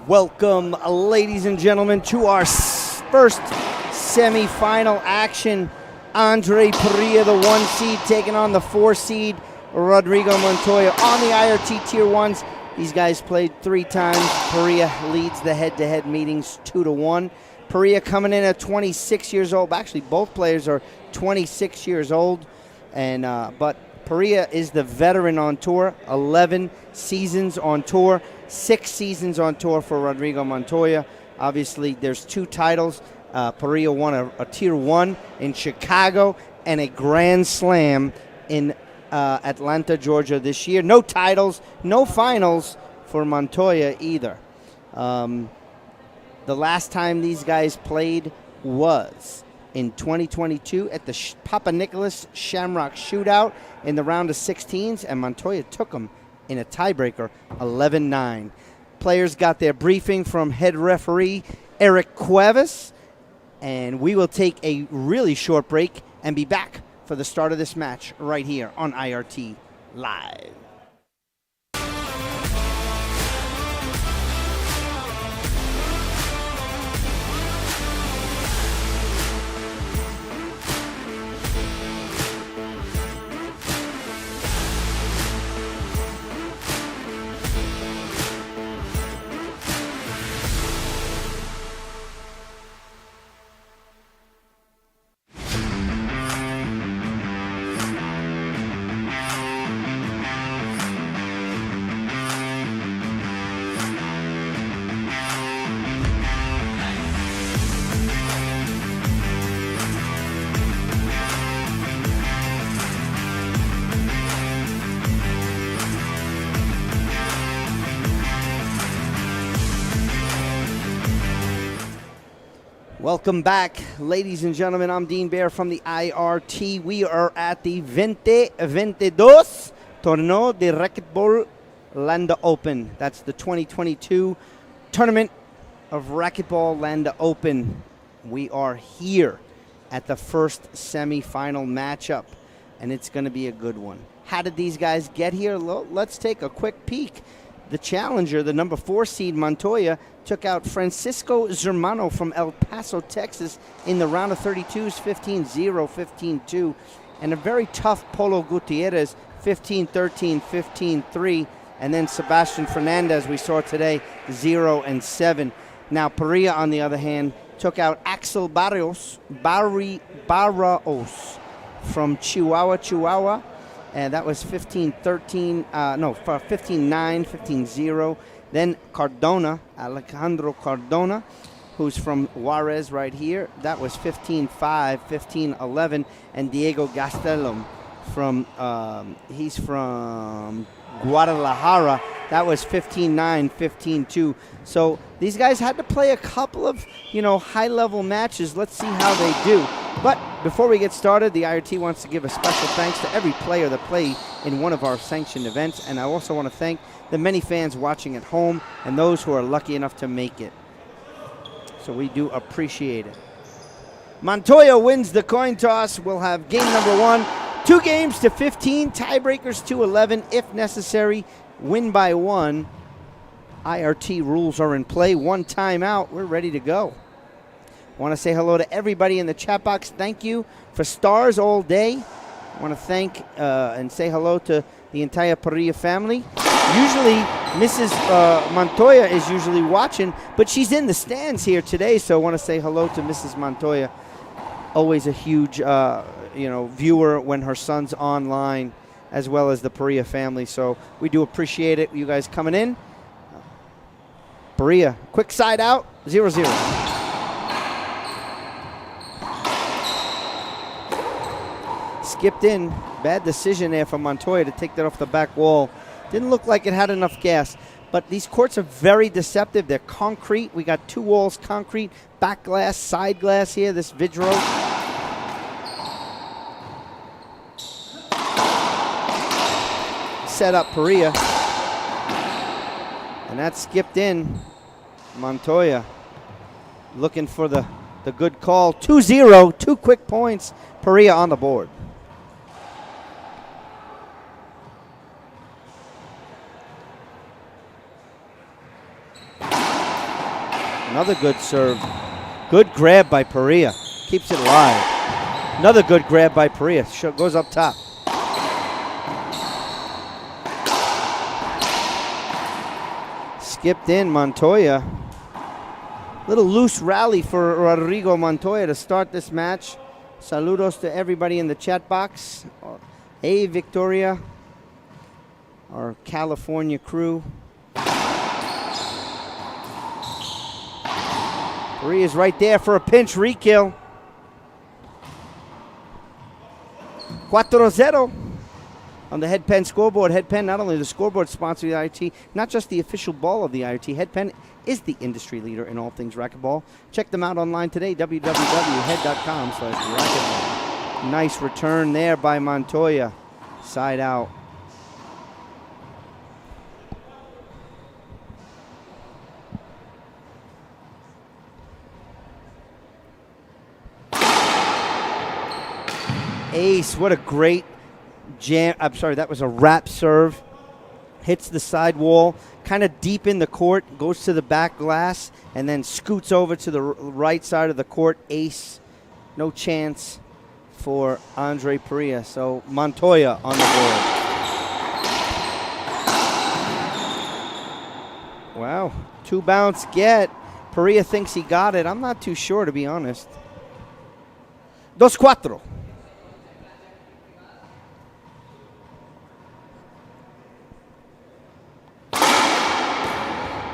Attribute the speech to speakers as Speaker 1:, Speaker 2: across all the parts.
Speaker 1: Welcome, ladies and gentlemen, to our first semifinal action. Andre Parrilla, the 1 seed, taking on the 4 seed, Rodrigo Montoya, on the IRT Tier 1s. These guys played 3 times. Parrilla leads the head-to-head meetings 2-1. Parrilla coming in at 26 years old. Actually, both players are 26 years old, but Parrilla is the veteran on tour, 11 seasons on tour, 6 seasons on tour for Rodrigo Montoya. Obviously, there's 2 titles. Parrilla won a Tier 1 in Chicago and a Grand Slam in Atlanta, Georgia this year. No titles, no finals for Montoya either. The last time these guys played was in 2022 at the Papa Nicholas Shamrock Shootout in the round of 16s, and Montoya took them in a tiebreaker, 11-9. Players got their briefing from head referee Eric Cuevas, and we will take a really short break and be back for the start of this match right here on IRT Live. Welcome back, ladies and gentlemen. I'm Dean Bear from the IRT. We are at the 2022 Torneo de Racquetball LANDA Open. That's the 2022 Tournament of Racquetball LANDA Open. We are here at the first semifinal matchup, and it's going to be a good one. How did these guys get here? Let's take a quick peek. The challenger, the number 4 seed, Montoya, took out Francisco Zermano from El Paso, Texas, in the round of 32s, 15-0, 15-2. And a very tough Polo Gutierrez, 15-13, 15-3. And then Sebastian Fernandez, we saw today, 0-7. Now, Parrilla, on the other hand, took out Axel Barrios from Chihuahua. And that was 15-13, 15-9, 15-0. Then Alejandro Cardona, who's from Juarez right here. That was 15-5, 15-11. And Diego Gastelum, he's from Guadalajara. That was 15-9, 15-2. So these guys had to play a couple of, high-level matches. Let's see how they do. But before we get started, the IRT wants to give a special thanks to every player that played in one of our sanctioned events. And I also want to thank the many fans watching at home and those who are lucky enough to make it. So we do appreciate it. Montoya wins the coin toss. We'll have game number 1. 2 games to 15, tiebreakers to 11 if necessary. Win by 1. IRT rules are in play. 1 timeout. We're ready to go. I want to say hello to everybody in the chat box. Thank you for stars all day. I want to thank and say hello to the entire Parrilla family. Usually, Mrs. Montoya is usually watching, but she's in the stands here today, so I want to say hello to Mrs. Montoya. Always a huge, viewer when her son's online, as well as the Parrilla family. So we do appreciate it, you guys coming in. Parrilla, quick side out, 0-0. Skipped in. Bad decision there for Montoya to take that off the back wall. Didn't look like it had enough gas. But these courts are very deceptive. They're concrete. We got 2 walls, concrete, back glass, side glass here, this Vidro. Set up Parrilla. And that skipped in. Montoya looking for the good call. 2-0, 2 quick points. Parrilla on the board. Another good serve. Good grab by Parrilla. Keeps it alive. Another good grab by Parrilla. Goes up top. Skipped in Montoya. Little loose rally for Rodrigo Montoya to start this match. Saludos to everybody in the chat box. Hey, Victoria, our California crew. Parrilla's right there for a pinch re-kill. 4-0 on the Headpen scoreboard. Headpen, not only the scoreboard sponsor of the IoT, not just the official ball of the IoT. Headpen is the industry leader in all things racquetball. Check them out online today, www.head.com/racquetball. Nice return there by Montoya. Side out. Ace, what a great jam. I'm sorry, that was a wrap serve. Hits the side wall, kind of deep in the court, goes to the back glass, and then scoots over to the right side of the court. Ace, no chance for Andre Parrilla. So Montoya on the board. Wow, 2 bounce get. Parrilla thinks he got it. I'm not too sure, to be honest. 2-4.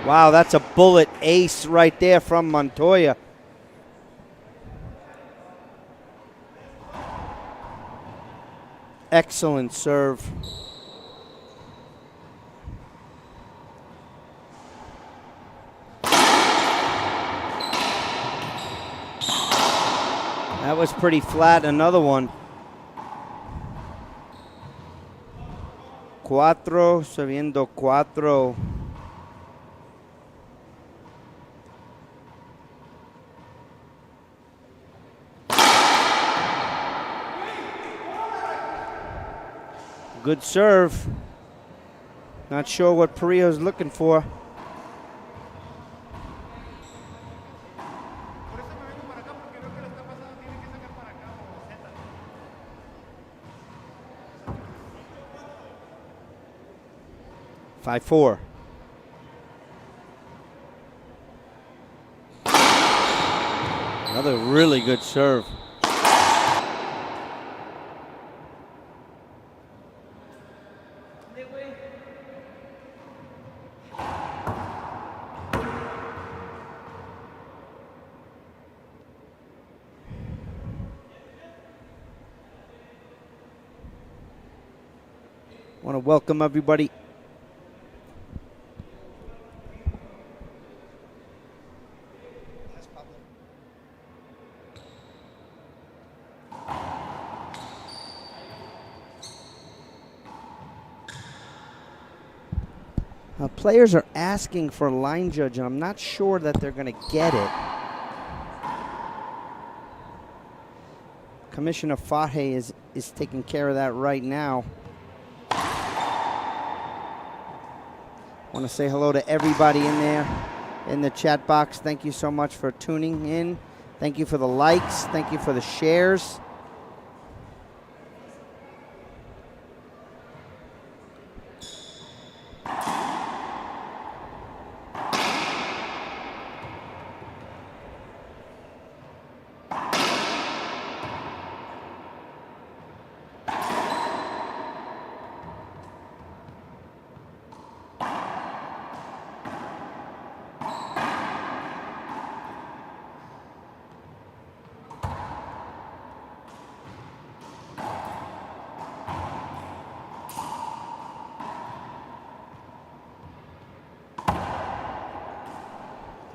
Speaker 1: Wow, that's a bullet ace right there from Montoya. Excellent serve. That was pretty flat. Another one. 4, subiendo 4. Good serve. Not sure what Parrilla's looking for. Five, 4. Another really good serve. Want to welcome everybody. Players are asking for a line judge, and I'm not sure that they're going to get it. Commissioner Fahe is taking care of that right now. Want to say hello to everybody in there in the chat box. Thank you so much for tuning in. Thank you for the likes. Thank you for the shares.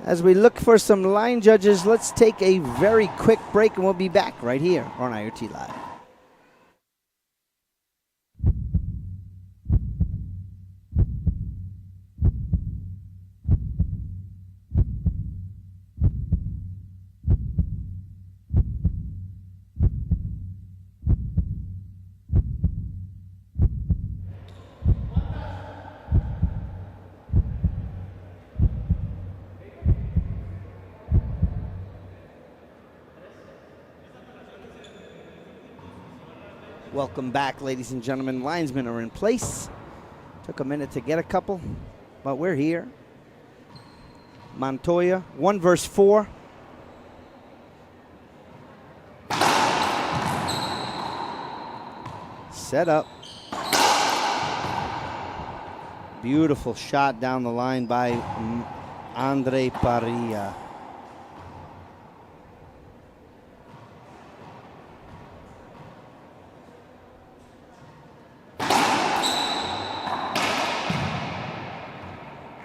Speaker 1: As we look for some line judges, let's take a very quick break and we'll be back right here on IoT Live. Welcome back, ladies and gentlemen. Linesmen are in place. Took a minute to get a couple, but we're here. Montoya, 1 versus 4. Set up. Beautiful shot down the line by Andre Parrilla.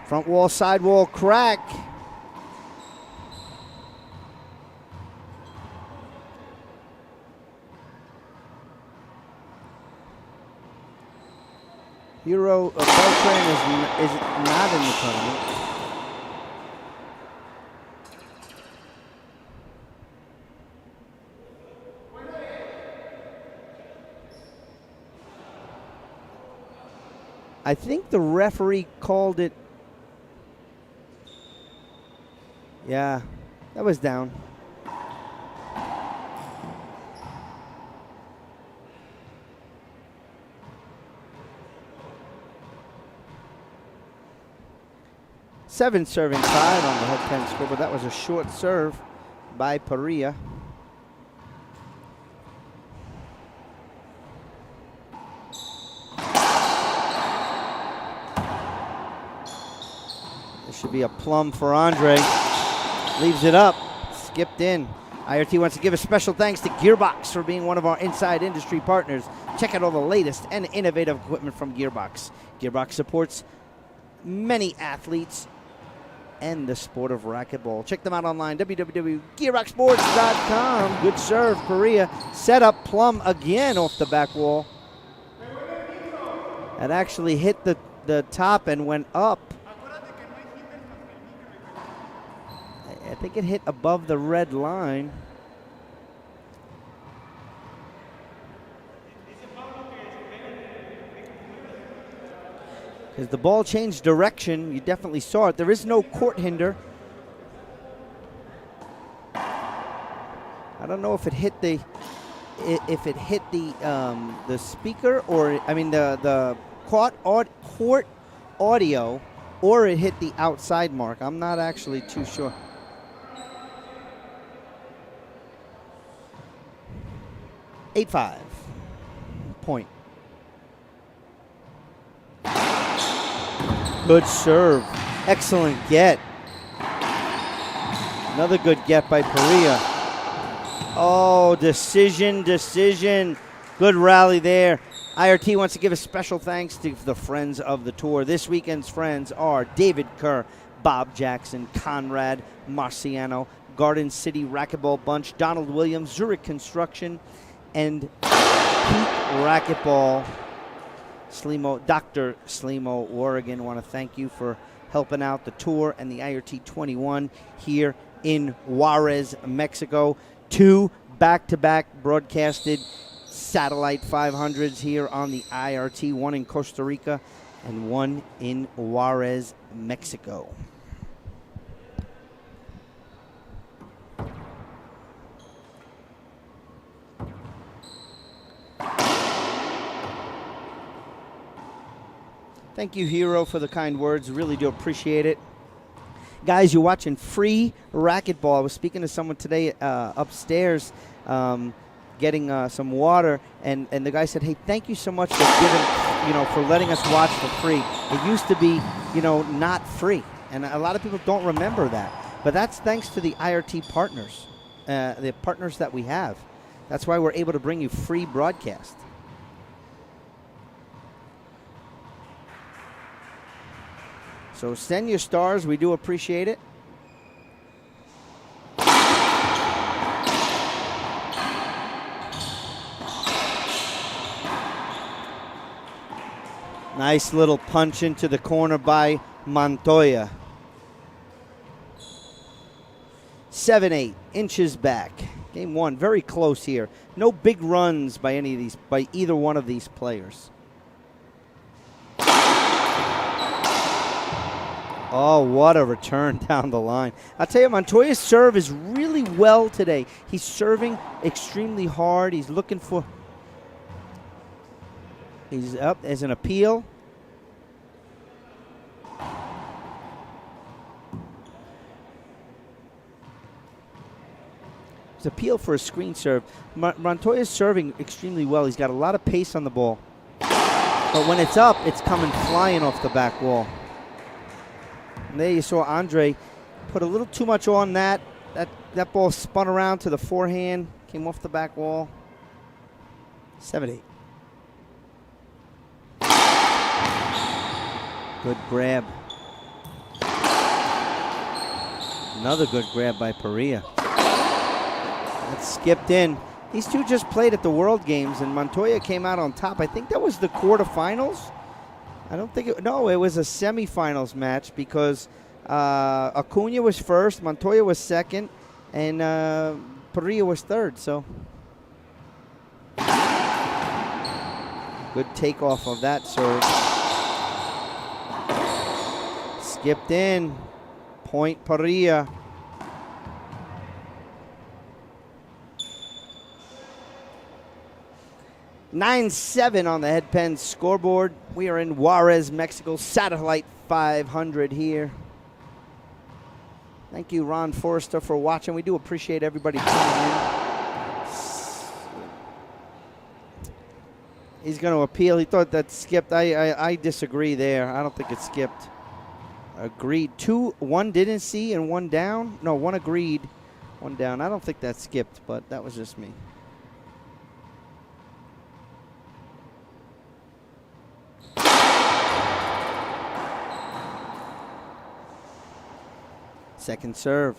Speaker 1: Front wall, side wall, crack. Hero Beltran is not in the tournament. I think the referee called it. Yeah, that was down. Seven serving 5 on the head 10 score, but that was a short serve by Parrilla. This should be a plum for Andre. Leaves it up, skipped in. IRT wants to give a special thanks to Gearbox for being one of our inside industry partners. Check out all the latest and innovative equipment from Gearbox. Gearbox supports many athletes and the sport of racquetball. Check them out online, www.gearboxsports.com. Good serve, Parrilla. Set up plum again off the back wall. It actually hit the top and went up. I think it hit above the red line. Because the ball changed direction, you definitely saw it. There is no court hinder. I don't know if it hit the speaker, or I mean the court audio, or it hit the outside mark. I'm not actually too sure. Eight-5 point. Good serve. Excellent get. Another good get by Parrilla. Oh, decision. Good rally there. IRT wants to give a special thanks to the friends of the tour. This weekend's friends are David Kerr, Bob Jackson, Conrad Marciano, Garden City Racquetball Bunch, Donald Williams, Zurich Construction, and Pete Racquetball. Dr. Slimo Oregon, want to thank you for helping out the tour and the IRT 21 here in Juarez, Mexico. 2 back-to-back broadcasted satellite 500s here on the IRT, 1 in Costa Rica and 1 in Juarez, Mexico. Thank you, Hero, for the kind words. Really do appreciate it. Guys, you're watching Free Racquetball. I was speaking to someone today upstairs, getting some water, and the guy said, hey, thank you so much for giving, for letting us watch for free. It used to be, not free, and a lot of people don't remember that. But that's thanks to the IRT partners, the partners that we have. That's why we're able to bring you free broadcast. So send your stars. We do appreciate it. Nice little punch into the corner by Montoya. 7-8 inches back. Game 1, very close here. No big runs by either one of these players. Oh, what a return down the line. I'll tell you, Montoya's serve is really well today. He's serving extremely hard. He's looking for He's up. There's an appeal. It's appeal for a screen serve. Montoya's serving extremely well. He's got a lot of pace on the ball. But when it's up, it's coming flying off the back wall. And there you saw Andre put a little too much on that. That ball spun around to the forehand, came off the back wall. 7-8. Good grab. Another good grab by Parrilla. That skipped in. These two just played at the World Games, and Montoya came out on top. I think that was the quarterfinals. I don't think no, it was a semifinals match because Acuna was first, Montoya was second, and Parrilla was third. So good takeoff of that serve. Skipped in. Point Parrilla. (9-7) on the Headpen scoreboard. We are in Juarez, Mexico. Satellite 500 here. Thank you, Ron Forrester, for watching. We do appreciate everybody tuning in. He's going to appeal. He thought that skipped. I disagree there. I don't think it skipped. Agreed. One didn't see and one down. No, one agreed, one down. I don't think that skipped, but that was just me. Second serve.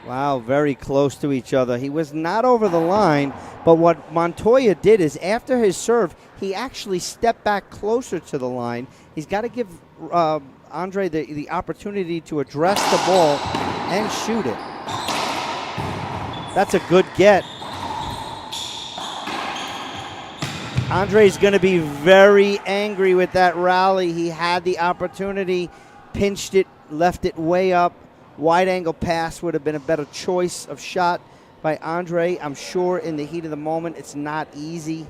Speaker 1: Wow, very close to each other. He was not over the line, but what Montoya did is after his serve, he actually stepped back closer to the line. He's got to give Andre the opportunity to address the ball and shoot it. That's a good get. Andre's going to be very angry with that rally. He had the opportunity, pinched it, left it way up. Wide angle pass would have been a better choice of shot by Andre. I'm sure in the heat of the moment, it's not easy.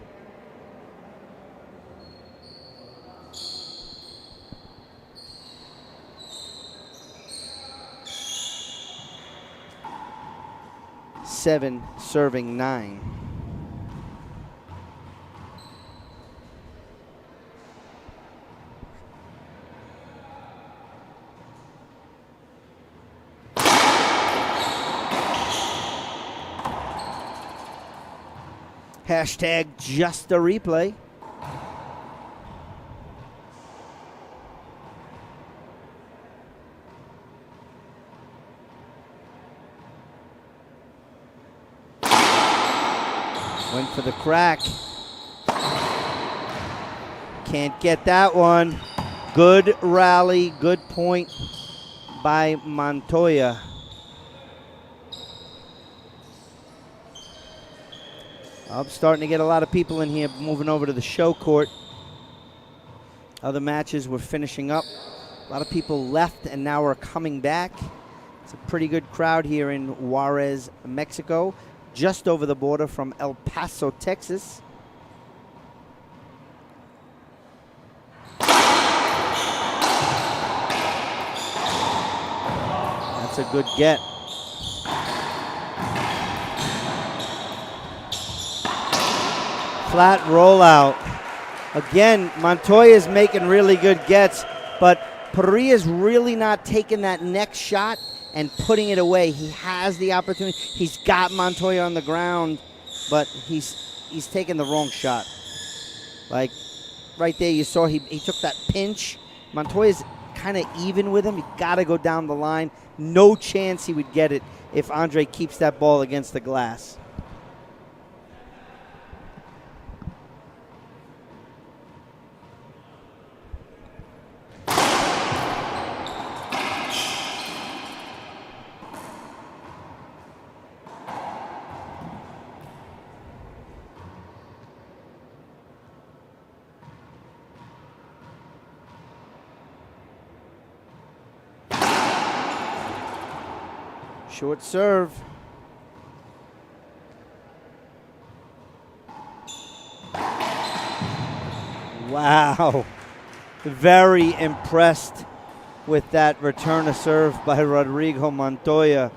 Speaker 1: Seven serving 9. Hashtag just a replay. Went for the crack. Can't get that one. Good rally, good point by Montoya. I'm starting to get a lot of people in here moving over to the show court. Other matches were finishing up. A lot of people left and now are coming back. It's a pretty good crowd here in Juarez, Mexico, just over the border from El Paso, Texas. That's a good get. Flat rollout. Again, Montoya's making really good gets, but Parrilla's really not taking that next shot and putting it away. He has the opportunity. He's got Montoya on the ground, but he's taking the wrong shot. Like right there, you saw he took that pinch. Montoya's kind of even with him. You got to go down the line. No chance he would get it if Andre keeps that ball against the glass. Short serve. Wow. Very impressed with that return of serve by Rodrigo Montoya.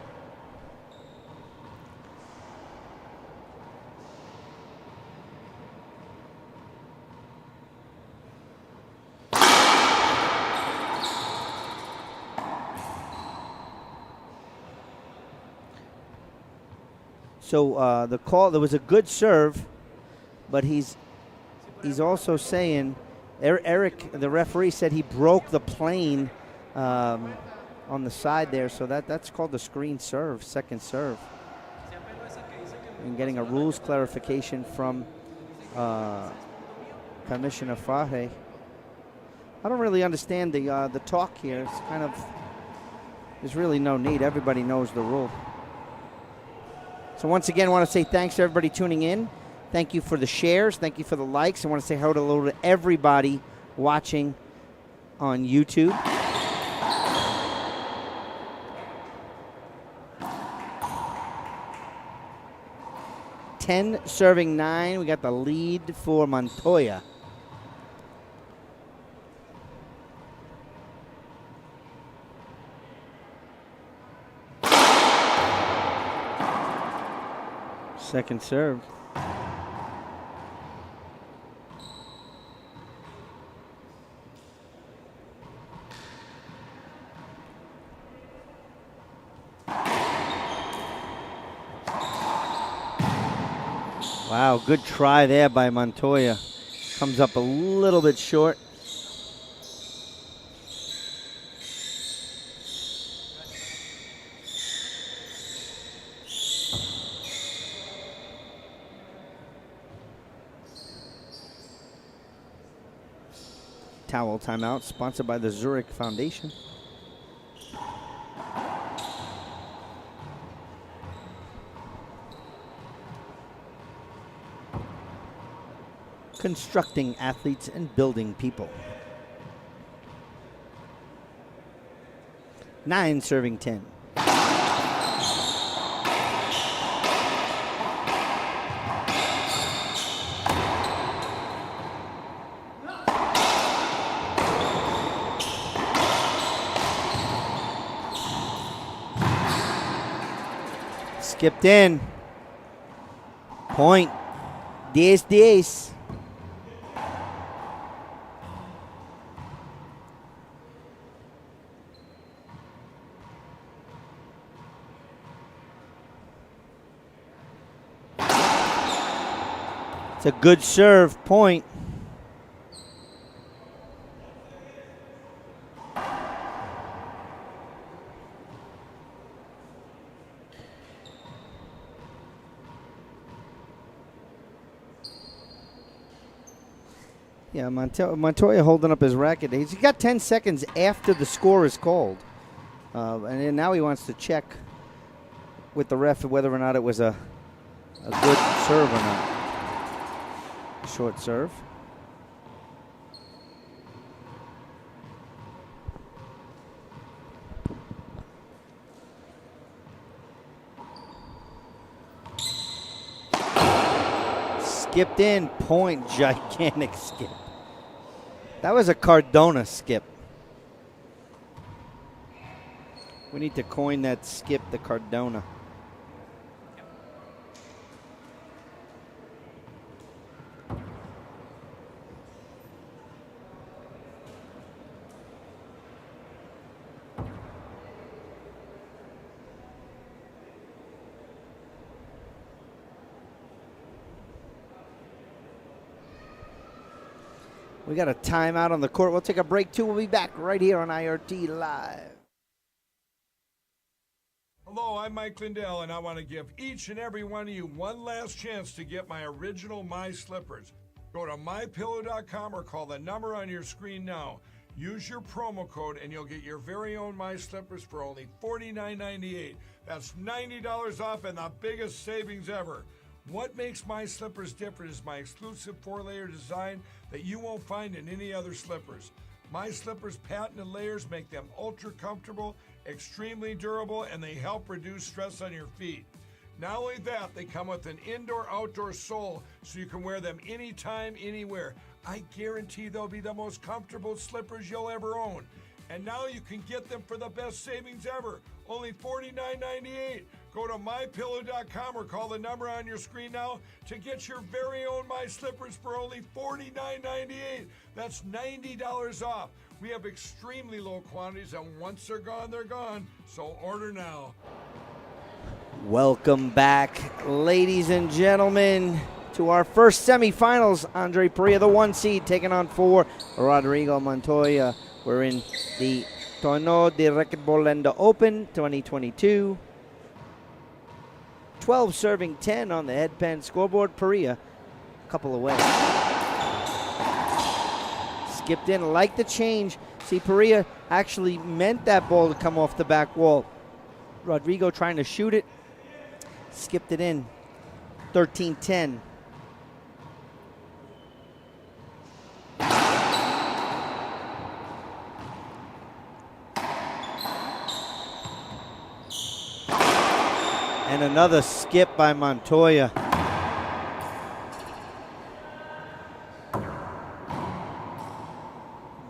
Speaker 1: So the call, there was a good serve, but he's also saying, Eric, the referee, said he broke the plane on the side there, so that's called the screen serve, second serve. And getting a rules clarification from Commissioner Faje. I don't really understand the talk here. It's kind of, there's really no need. Everybody knows the rule. So once again, I want to say thanks to everybody tuning in. Thank you for the shares. Thank you for the likes. I want to say hello to everybody watching on YouTube. Serving 9. We got the lead for Montoya. Second serve. Wow, good try there by Montoya. Comes up a little bit short. Towel timeout, sponsored by the Zurich Foundation. Constructing athletes and building people. 9 serving 10. Skipped in. Point. 10-10. It's a good serve, point. Yeah, Montoya holding up his racket. He's got 10 seconds after the score is called. And then now he wants to check with the ref whether or not it was a good serve or not. Short serve. Skipped in, point, gigantic skip. That was a Cardona skip. We need to coin that skip, the Cardona. We got a timeout on the court. We'll take a break, too. We'll be back right here on IRT Live.
Speaker 2: Hello, I'm Mike Lindell, and I want to give each and every one of you one last chance to get my original My Slippers. Go to MyPillow.com or call the number on your screen now. Use your promo code, and you'll get your very own My Slippers for only $49.98. That's $90 off and the biggest savings ever. What makes My Slippers different is my exclusive 4-layer design that you won't find in any other slippers. My Slippers patented layers make them ultra comfortable extremely durable, and they help reduce stress on your feet. Not only that, they come with an indoor-outdoor sole so you can wear them anytime, anywhere. I guarantee they'll be the most comfortable slippers you'll ever own. And now you can get them for the best savings ever, only $49.98. Go to mypillow.com or call the number on your screen now to get your very own My Slippers for only $49.98. That's $90 off. We have extremely low quantities, and once they're gone, so order now.
Speaker 1: Welcome back, ladies and gentlemen, to our first semifinals. Andre Parrilla, the 1 seed, taking on 4, Rodrigo Montoya. We're in the Torneo de Racquetball LANDA Open 2022. 12 serving 10 on the headpan scoreboard. Parrilla, a couple away. Skipped in, like the change. See, Parrilla actually meant that ball to come off the back wall. Rodrigo trying to shoot it. Skipped it in. 13-10. And another skip by Montoya.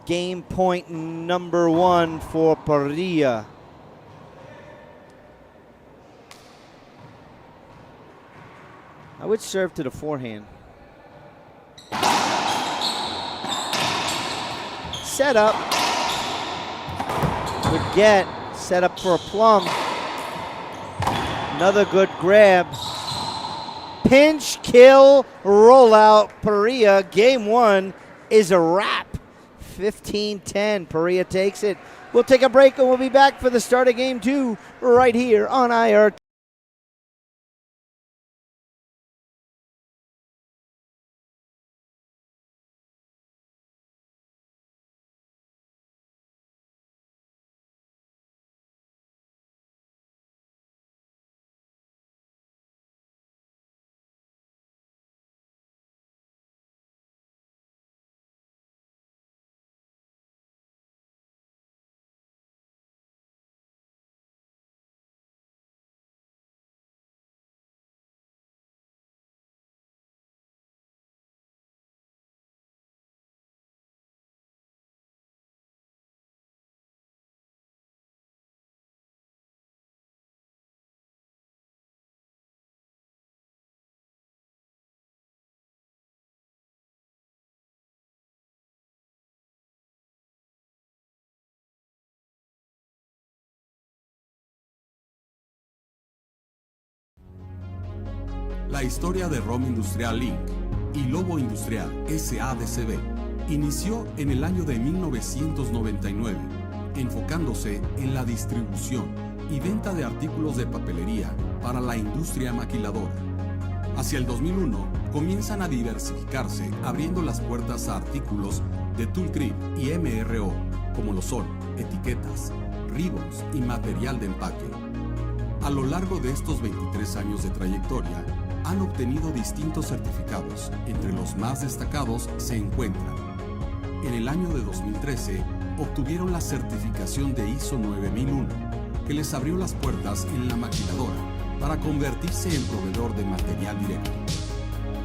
Speaker 1: Game point number 1 for Parrilla. I would serve to the forehand. Set up. Good get. Set up for a plum. Another good grab. Pinch, kill, rollout. Parrilla, game 1 is a wrap. 15-10. Parrilla takes it. We'll take a break and we'll be back for the start of game 2 right here on IR.
Speaker 3: La historia de Rom Industrial Inc. y Lobo Industrial SADCB inició en el año de 1999, enfocándose en la distribución y venta de artículos de papelería para la industria maquiladora. Hacia el 2001 comienzan a diversificarse, abriendo las puertas a artículos de tool grip y MRO, como lo son etiquetas, ribbons y material de empaque. A lo largo de estos 23 años de trayectoria, han obtenido distintos certificados. Entre los más destacados se encuentran: en el año de 2013, obtuvieron la certificación de ISO 9001, que les abrió las puertas en la maquiladora para convertirse en proveedor de material directo.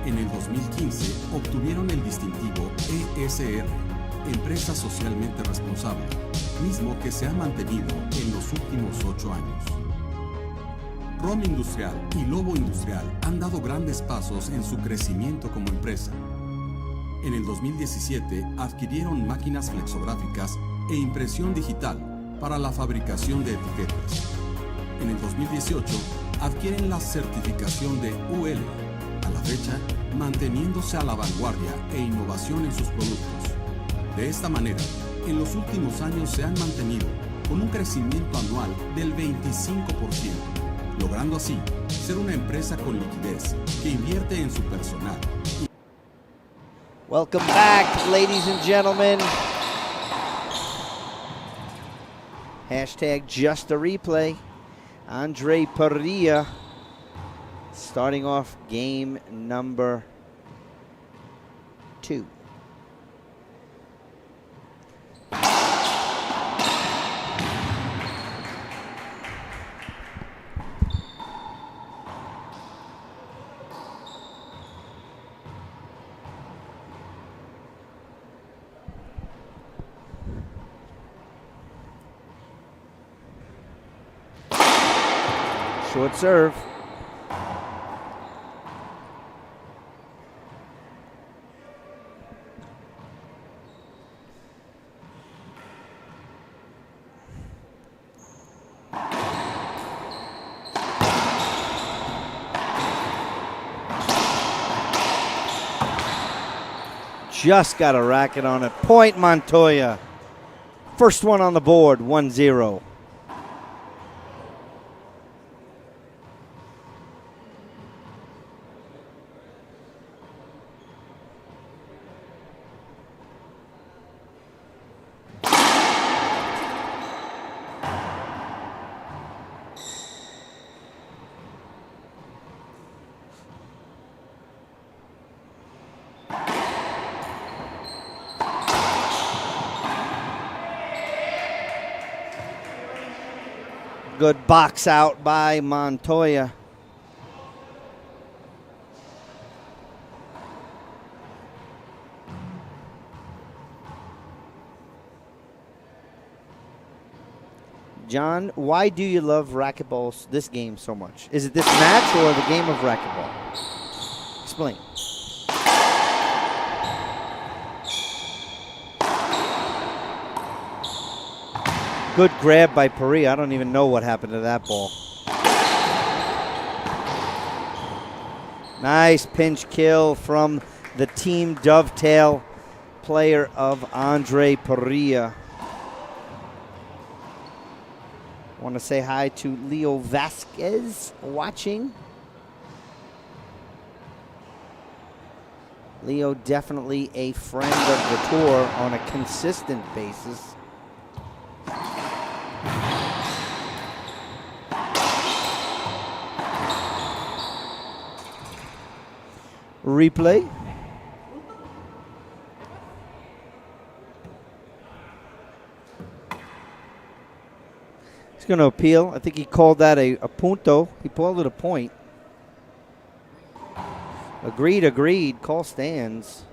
Speaker 3: En el 2015, obtuvieron el distintivo ESR, Empresa Socialmente Responsable, mismo que se ha mantenido en los últimos 8 años. Rom Industrial y Lobo Industrial han dado grandes pasos en su crecimiento como empresa. En el 2017 adquirieron máquinas flexográficas e impresión digital para la fabricación de etiquetas. En el 2018 adquieren la certificación de UL, a la fecha manteniéndose a la vanguardia e innovación en sus productos. De esta manera, en los últimos años se han mantenido con un crecimiento anual del 25%. Logrando así ser una empresa con liquidez que invierte en su personal.
Speaker 1: Welcome back, ladies and gentlemen. Hashtag just a replay. Andre Parrilla starting off game number 2. Short serve. Just got a racket on it. Point Montoya. First one on the board, 1-0. Good box out by Montoya. John, why do you love racquetball, this game, so much? Is it this match or the game of racquetball? Explain. Good grab by Parrilla. I don't even know what happened to that ball. Nice pinch kill from the team dovetail player of Andre Parrilla. Want to say hi to Leo Vasquez watching. Leo definitely a friend of the tour on a consistent basis. Replay. He's going to appeal. I think he called that a punto. He called it a point. Agreed, agreed. Call stands.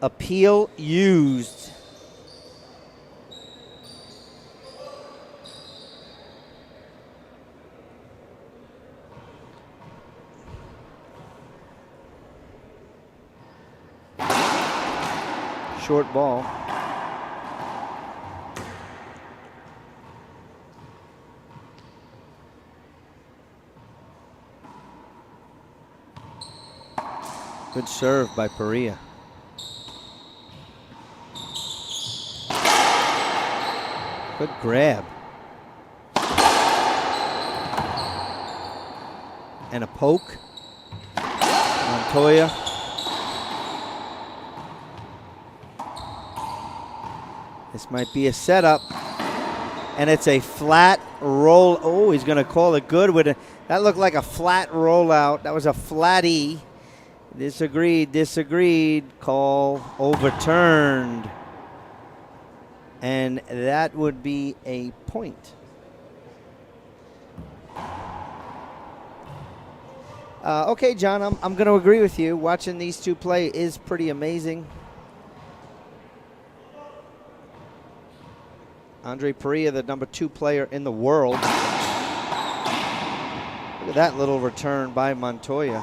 Speaker 1: Appeal used. Short ball. Good serve by Parrilla. Good grab. And a poke. Montoya. This might be a setup. And it's a flat roll. Oh, he's going to call it good with it. That looked like a flat rollout. That was a flat E. Disagreed, disagreed. Call overturned. And that would be a point. Okay, John, I'm going to agree with you. Watching these two play is pretty amazing. Andre Parrilla, the number 2 player in the world. Look at that little return by Montoya.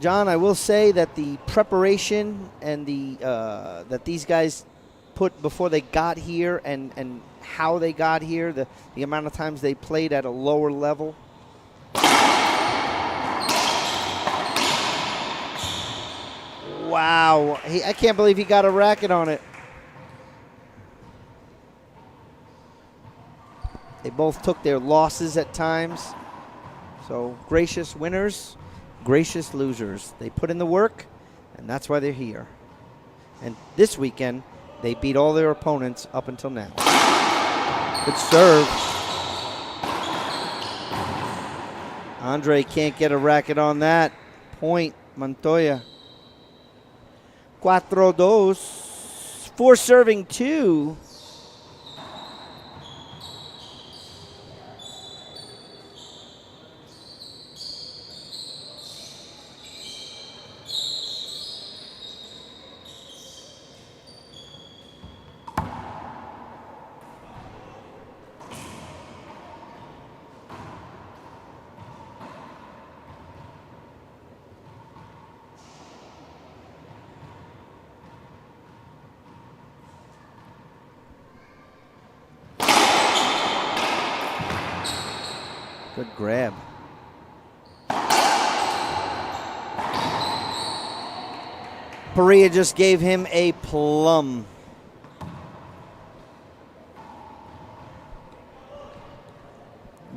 Speaker 1: John, I will say that the preparation and the that these guys put before they got here and how they got here, the amount of times they played at a lower level. Wow, I can't believe he got a racket on it. They both took their losses at times. So gracious winners, gracious losers. They put in the work, and that's why they're here. And this weekend, they beat all their opponents up until now. Good serve. Andre can't get a racket on that. Point, Montoya. 4-2. 4 serving 2. Good grab. Parrilla just gave him a plum.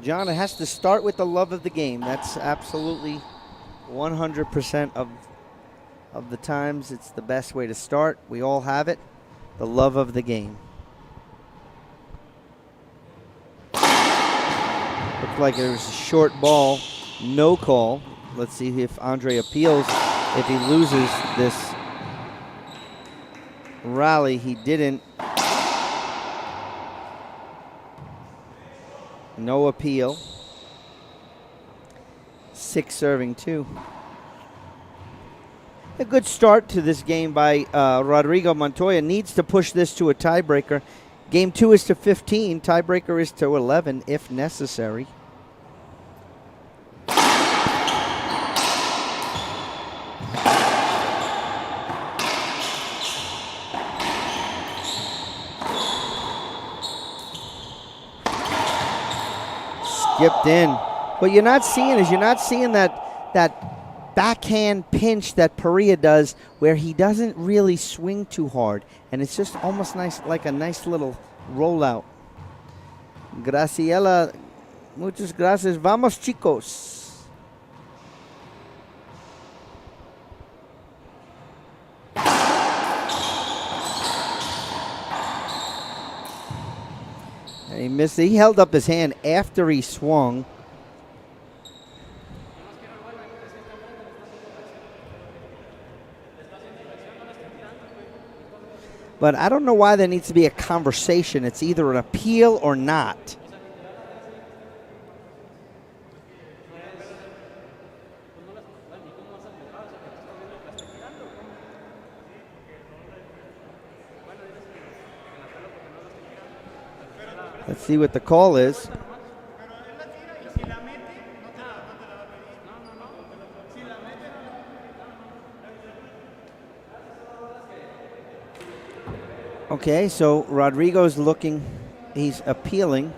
Speaker 1: John, it has to start with the love of the game. That's absolutely 100% of the times. It's the best way to start. We all have it. The love of the game. Looked like it was a short ball. No call. Let's see if Andre appeals. If he loses this rally, he didn't. No appeal. 6 serving 2. A good start to this game by Rodrigo Montoya. Needs to push this to a tiebreaker. Game 2 is to 15. Tiebreaker is to 11 if necessary. Skipped in. What you're not seeing that backhand pinch that Parrilla does where he doesn't really swing too hard. And it's just almost nice, like a nice little rollout. Graciela, muchas gracias. Vamos, chicos. And he missed it. He held up his hand after he swung. But I don't know why there needs to be a conversation. It's either an appeal or not. Let's see what the call is. Okay, so Rodrigo's looking, he's appealing.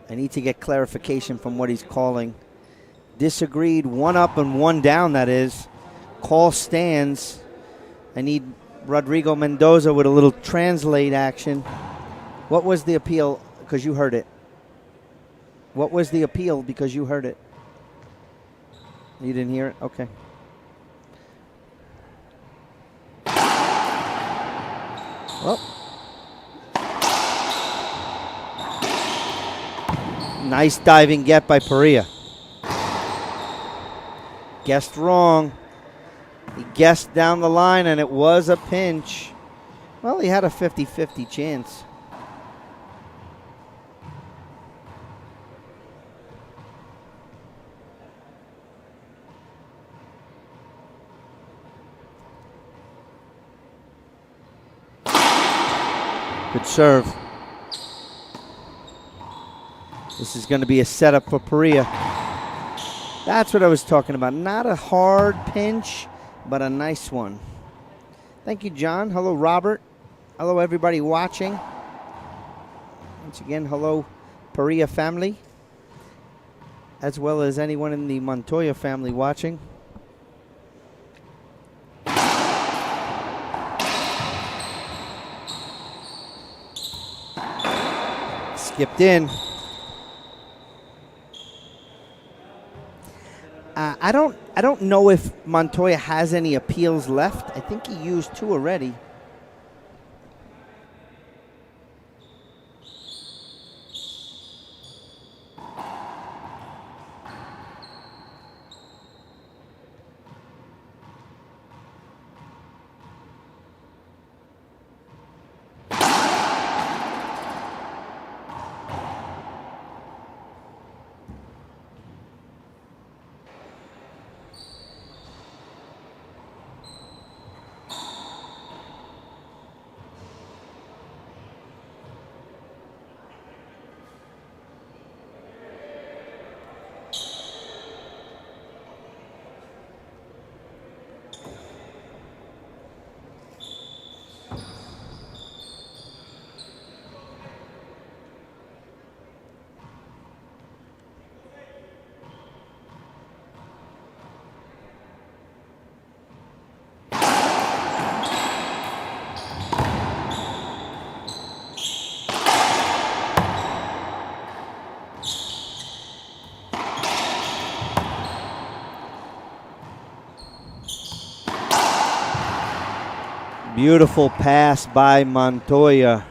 Speaker 1: I need to get clarification from what he's calling. Disagreed, 1 up and 1 down, that is. Call stands. I need Rodrigo Mendoza with a little translate action. What was the appeal? Because you heard it. What was the appeal because you heard it? You didn't hear it? Okay. Well, nice diving get by Parrilla. Guessed wrong. He guessed down the line, and it was a pinch. Well, he had a 50-50 chance. Good serve. This is going to be a setup for Parrilla. That's what I was talking about. Not a hard pinch, but a nice one. Thank you, John. Hello, Robert. Hello, everybody watching. Once again, hello, Parrilla family, as well as anyone in the Montoya family watching. Skipped in. I don't know if Montoya has any appeals left. I think he used 2 already. Beautiful pass by Montoya.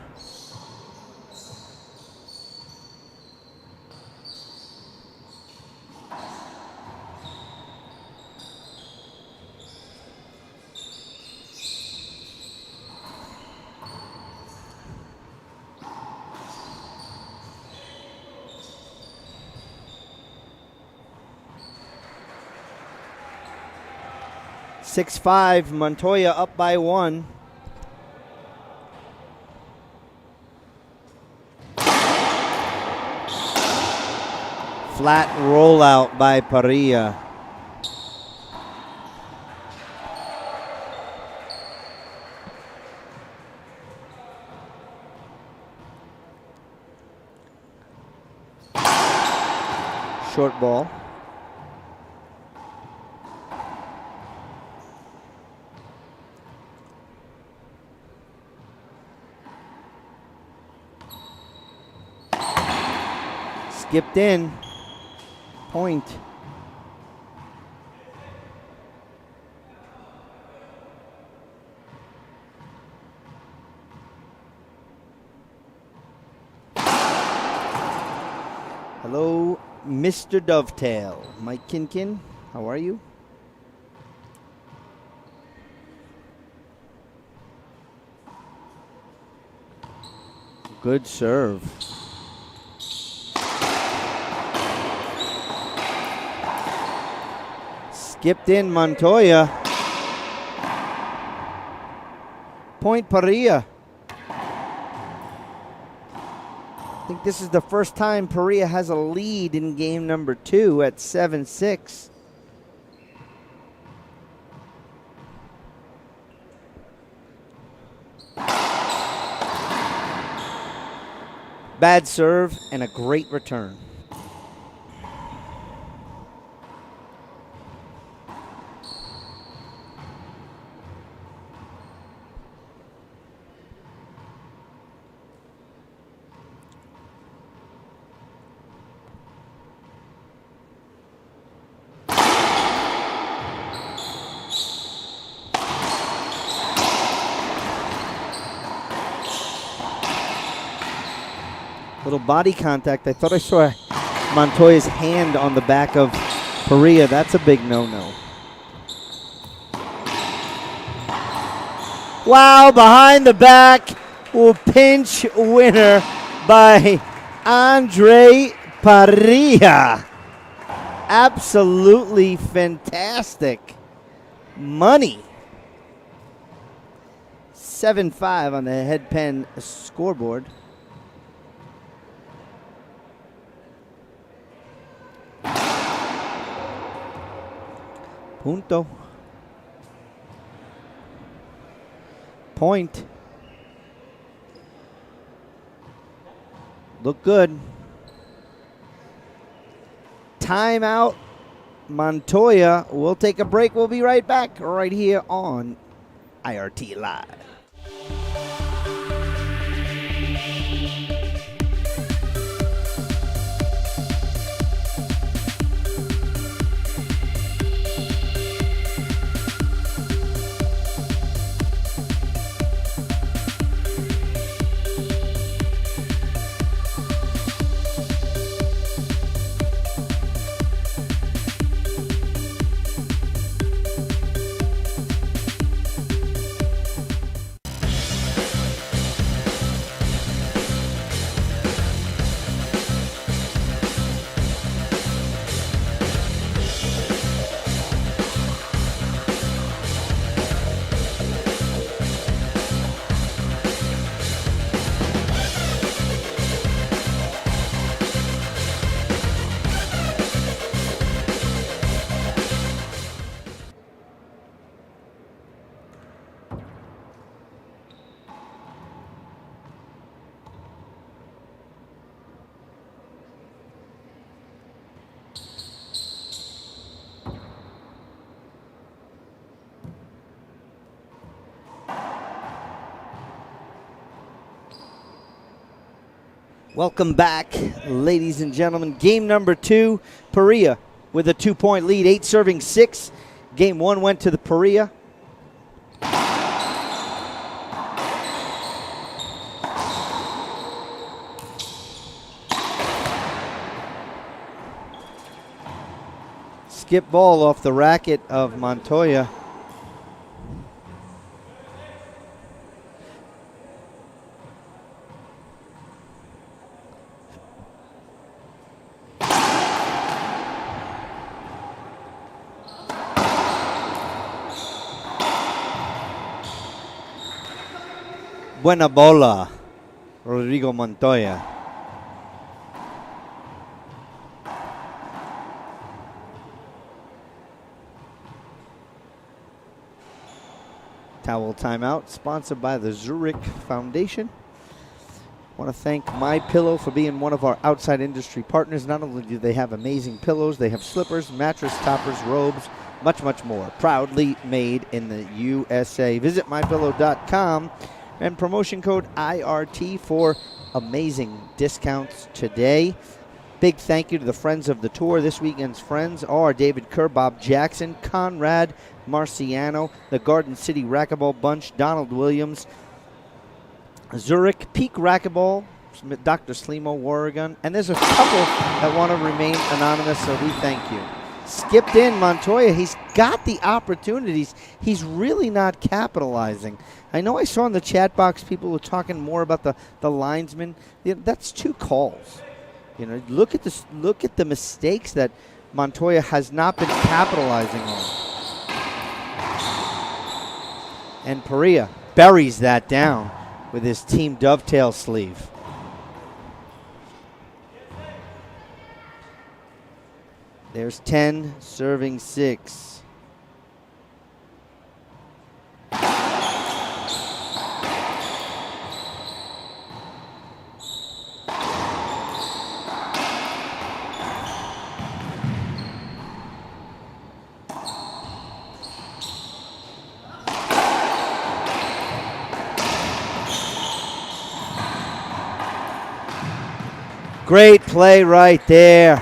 Speaker 1: (6-5), Montoya up by 1. Flat rollout by Parrilla. Short ball. Skipped in. Point. Hello, Mr. Dovetail. Mike Kinkin, how are you? Good serve. Skipped in Montoya. Point Parrilla. I think this is the first time Parrilla has a lead in game number 2 at 7-6. Bad serve and a great return. Little body contact. I thought I saw Montoya's hand on the back of Parrilla. That's a big no-no. Wow, behind the back. Ooh, pinch winner by Andre Parrilla. Absolutely fantastic money. 7-5 on the head pen scoreboard. Punto. Point. Look good. Timeout. Montoya. We'll take a break. We'll be right back right here on IRT Live. Welcome back, ladies and gentlemen. Game number 2, Parrilla with a 2-point lead, 8 serving 6. Game 1 went to the Parrilla. skip ball off the racket of Montoya. Buena bola, Rodrigo Montoya. Towel timeout, sponsored by the Zurich Foundation. I want to thank My Pillow for being one of our outside industry partners. Not only do they have amazing pillows, they have slippers, mattress toppers, robes, much, much more. Proudly made in the USA. Visit mypillow.com and promotion code IRT for amazing discounts today. Big thank you to the friends of the tour. This weekend's friends are David Kerr, Bob Jackson, Conrad Marciano, the Garden City Racquetball Bunch, Donald Williams, Zurich, Peak Racquetball, Dr. Slimo Warrigan, and there's a couple that want to remain anonymous, so we thank you. Skipped in Montoya. He's got the opportunities. He's really not capitalizing. I know I saw in the chat box people were talking more about the linesman. That's 2 calls. You know, look at this. Look at the mistakes that Montoya has not been capitalizing on. And Parrilla buries that down with his team dovetail sleeve. There's 10, serving 6. Great play right there.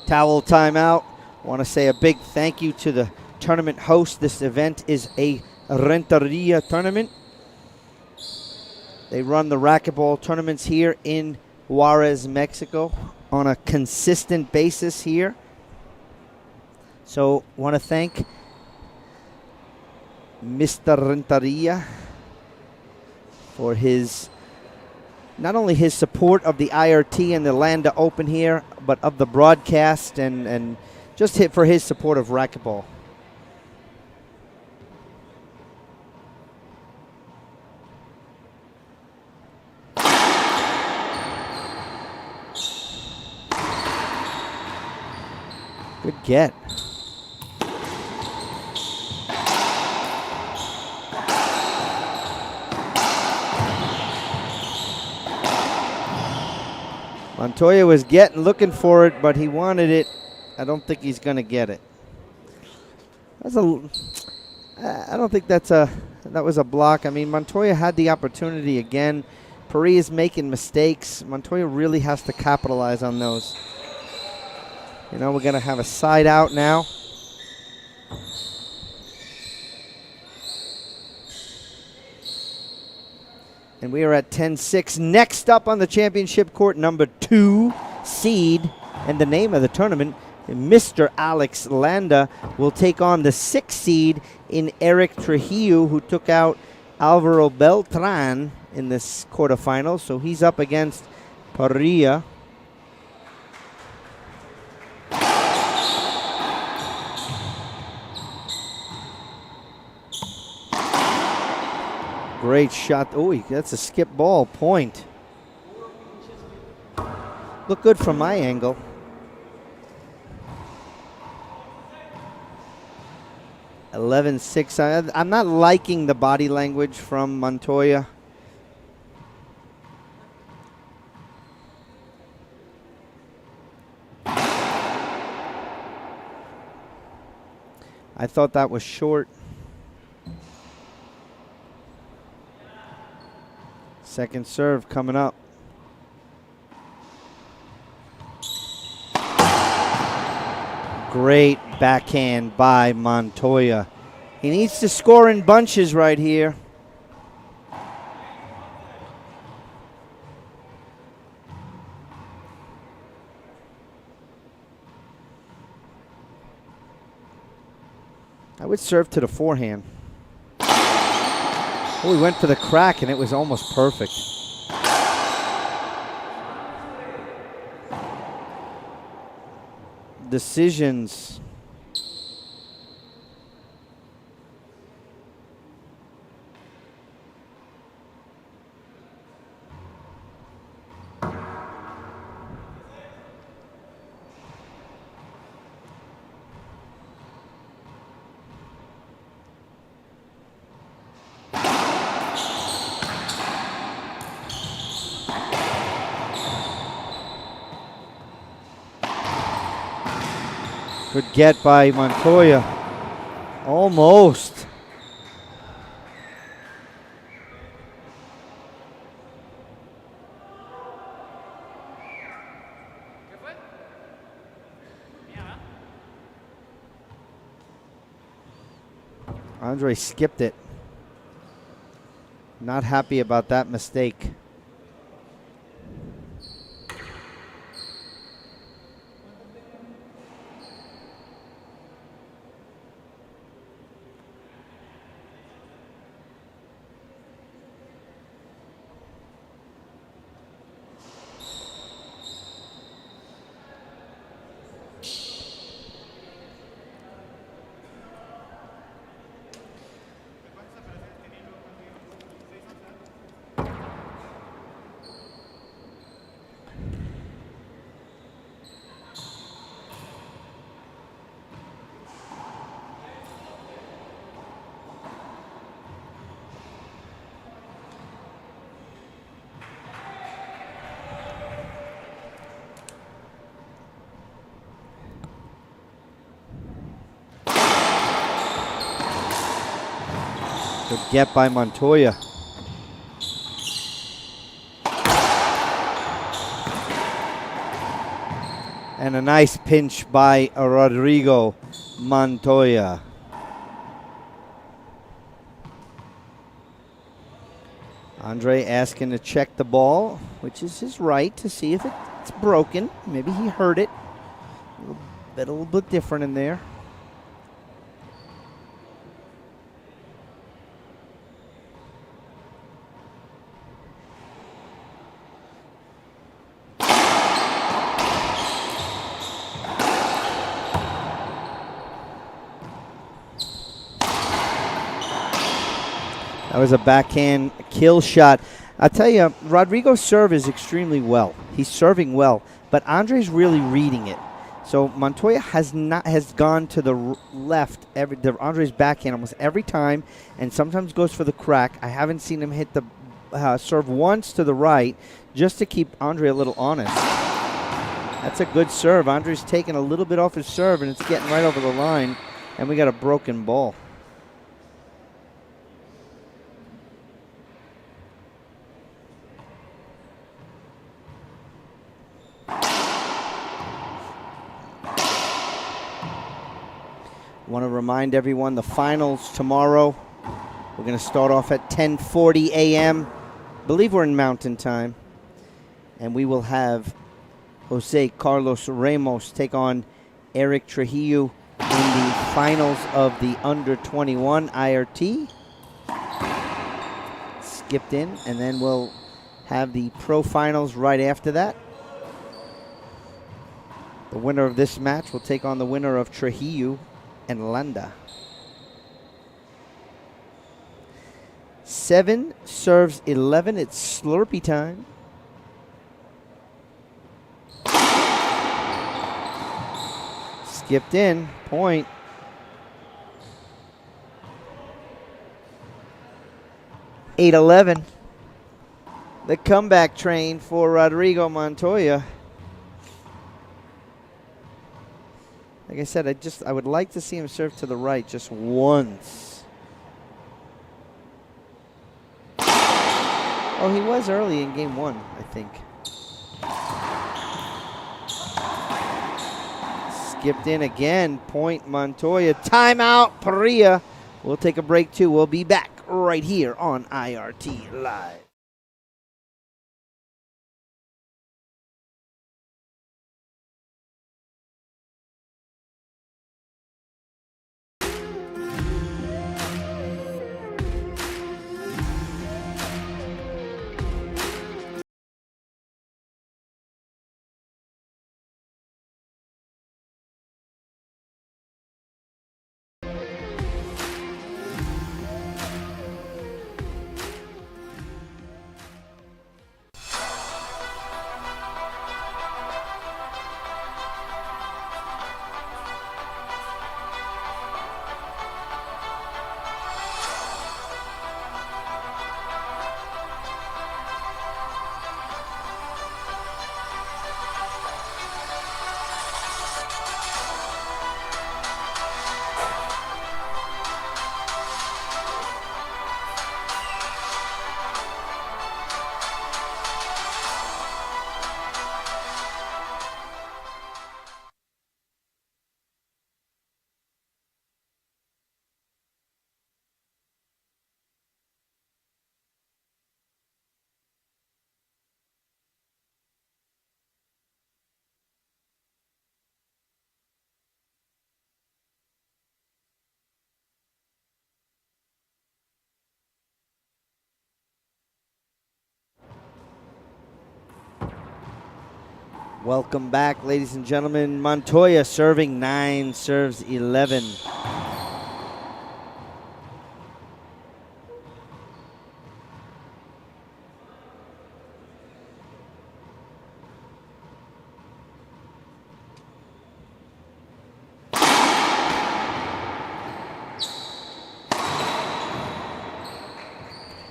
Speaker 1: Towel timeout. Want to say a big thank you to the tournament host. This event is a Renteria tournament. They run the racquetball tournaments here in Juarez, Mexico on a consistent basis here. So want to thank Mr. Renteria for his not only his support of the IRT and the LANDA Open here, but of the broadcast and just for his support of racquetball. Good get. Montoya was looking for it, but he wanted it. I don't think he's going to get it. I don't think that was a block. I mean, Montoya had the opportunity again. Parrilla is making mistakes. Montoya really has to capitalize on those. You know, we're going to have a side out now. And we are at 10-6. Next up on the championship court, number 2 seed. And the name of the tournament, Mr. Alex Landa, will take on the 6th seed in Eric Trujillo, who took out Alvaro Beltran in this quarterfinal. So he's up against Parrilla. Great shot. Oh, that's a skip ball. Point. Look good from my angle. (11-6). I'm not liking the body language from Montoya. I thought that was short. Second serve coming up. Great backhand by Montoya. He needs to score in bunches right here. would serve to the forehand. Oh, he went for the crack, and it was almost perfect. Decisions. Good get by Montoya. Almost. Andre skipped it. Not happy about that mistake. Good get by Montoya. And a nice pinch by Rodrigo Montoya. Andre asking to check the ball, which is his right, to see if it's broken. Maybe he heard it. A little bit different in there. That was a backhand kill shot. I'll tell you, Rodrigo's serve is extremely well. He's serving well, but Andre's really reading it. So Montoya has gone to the left, Andre's backhand almost every time, and sometimes goes for the crack. I haven't seen him hit the serve once to the right, just to keep Andre a little honest. That's a good serve. Andre's taking a little bit off his serve, and it's getting right over the line, and we got a broken ball. Want to remind everyone the finals tomorrow. We're going to start off at 10:40 a.m. Believe we're in Mountain Time. And we will have Jose Carlos Ramos take on Eric Trujillo in the finals of the under-21 IRT. Skipped in, and then we'll have the pro finals right after that. The winner of this match will take on the winner of Trujillo and LANDA. 7 serves 11. It's Slurpee time. Skipped in. Point. $8-11. The comeback train for Rodrigo Montoya. Like I said, I would like to see him serve to the right just once. Oh, he was early in game 1, I think. Skipped in again. Point Montoya. Timeout, Parrilla. We'll take a break too. We'll be back right here on IRT Live. Welcome back, ladies and gentlemen. Montoya serving 9, serves 11.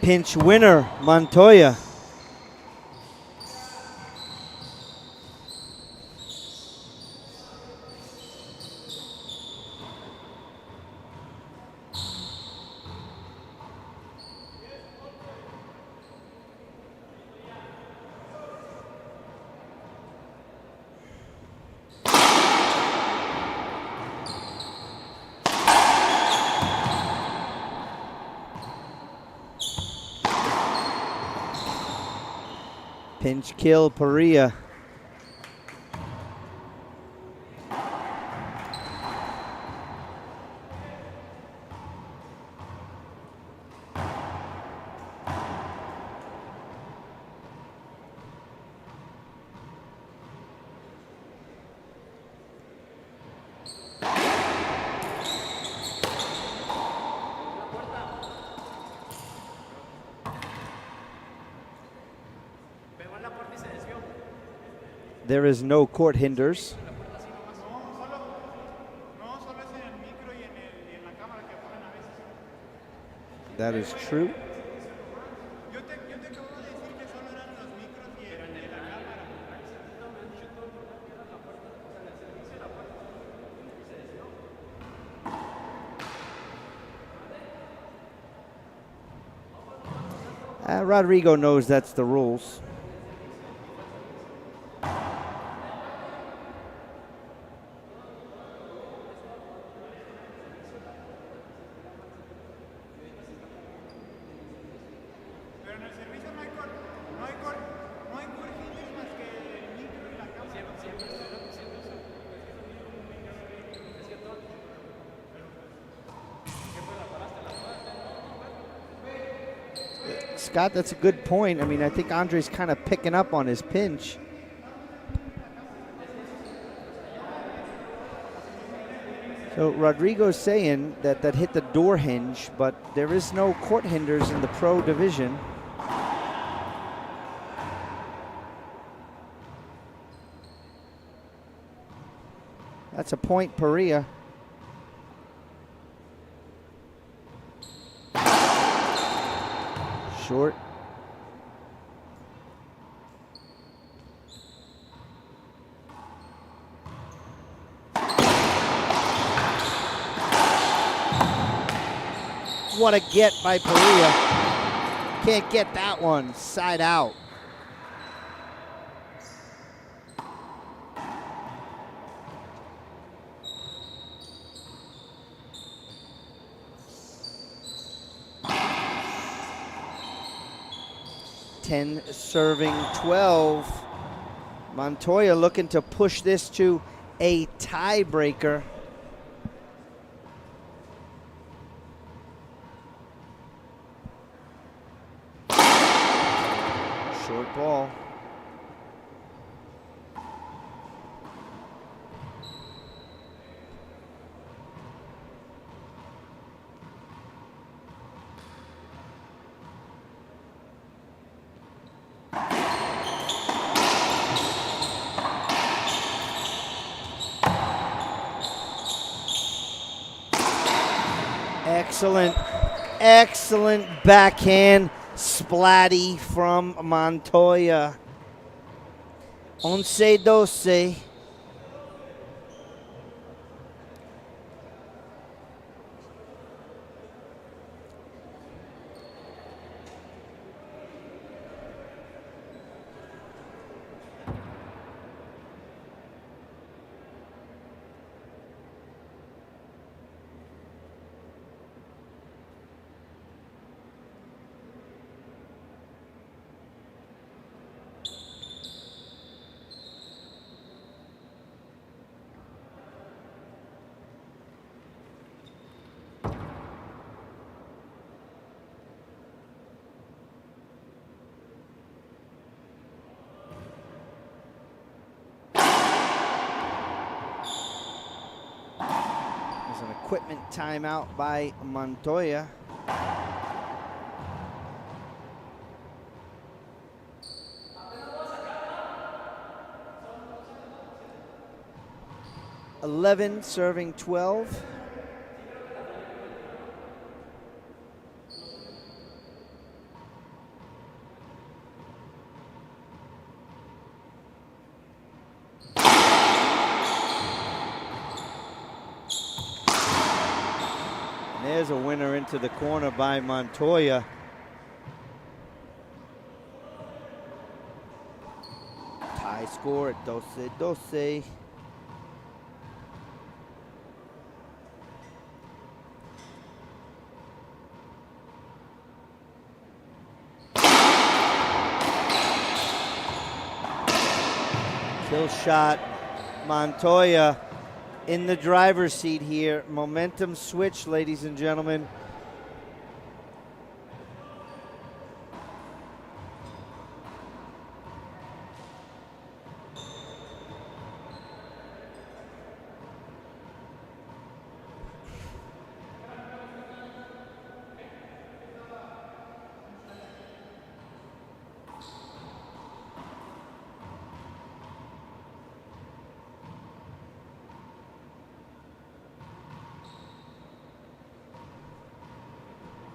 Speaker 1: Pinch winner, Montoya. Pinch kill, Parrilla. There is no court hinders. That is true. Rodrigo knows that's the rules. Scott, that's a good point. I mean, I think Andre's kind of picking up on his pinch. So Rodrigo's saying that that hit the door hinge, but there is no court hinders in the pro division. That's a point, Parrilla. Short. What a get by Parrilla. Can't get that one. Side out. Serving 12. Montoya looking to push this to a tiebreaker. Short ball. Excellent, excellent backhand splatty from Montoya. 11-12. equipment timeout by Montoya. (11) serving 12. There's a winner into the corner by Montoya. Tie score at 12-12. Kill shot. Montoya in the driver's seat here. Momentum switch, ladies and gentlemen.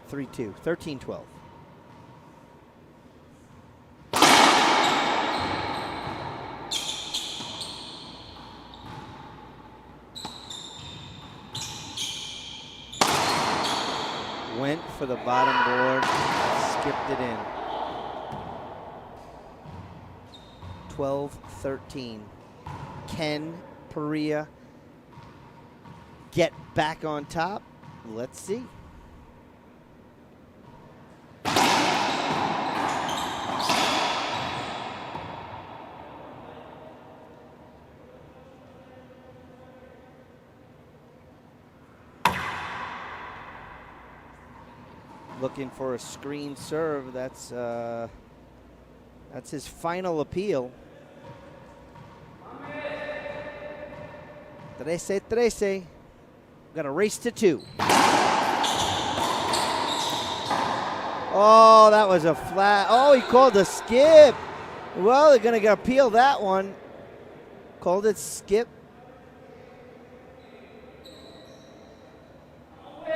Speaker 1: (3-2), 13-12. Went for the bottom board, skipped it in. 12-13. Can Parrilla get back on top? Let's see. Looking for a screen serve. That's his final appeal. 13-13. Got a race to 2. Oh, that was a flat. Oh, he called a skip. Well, they're going to appeal that one. Called it skip.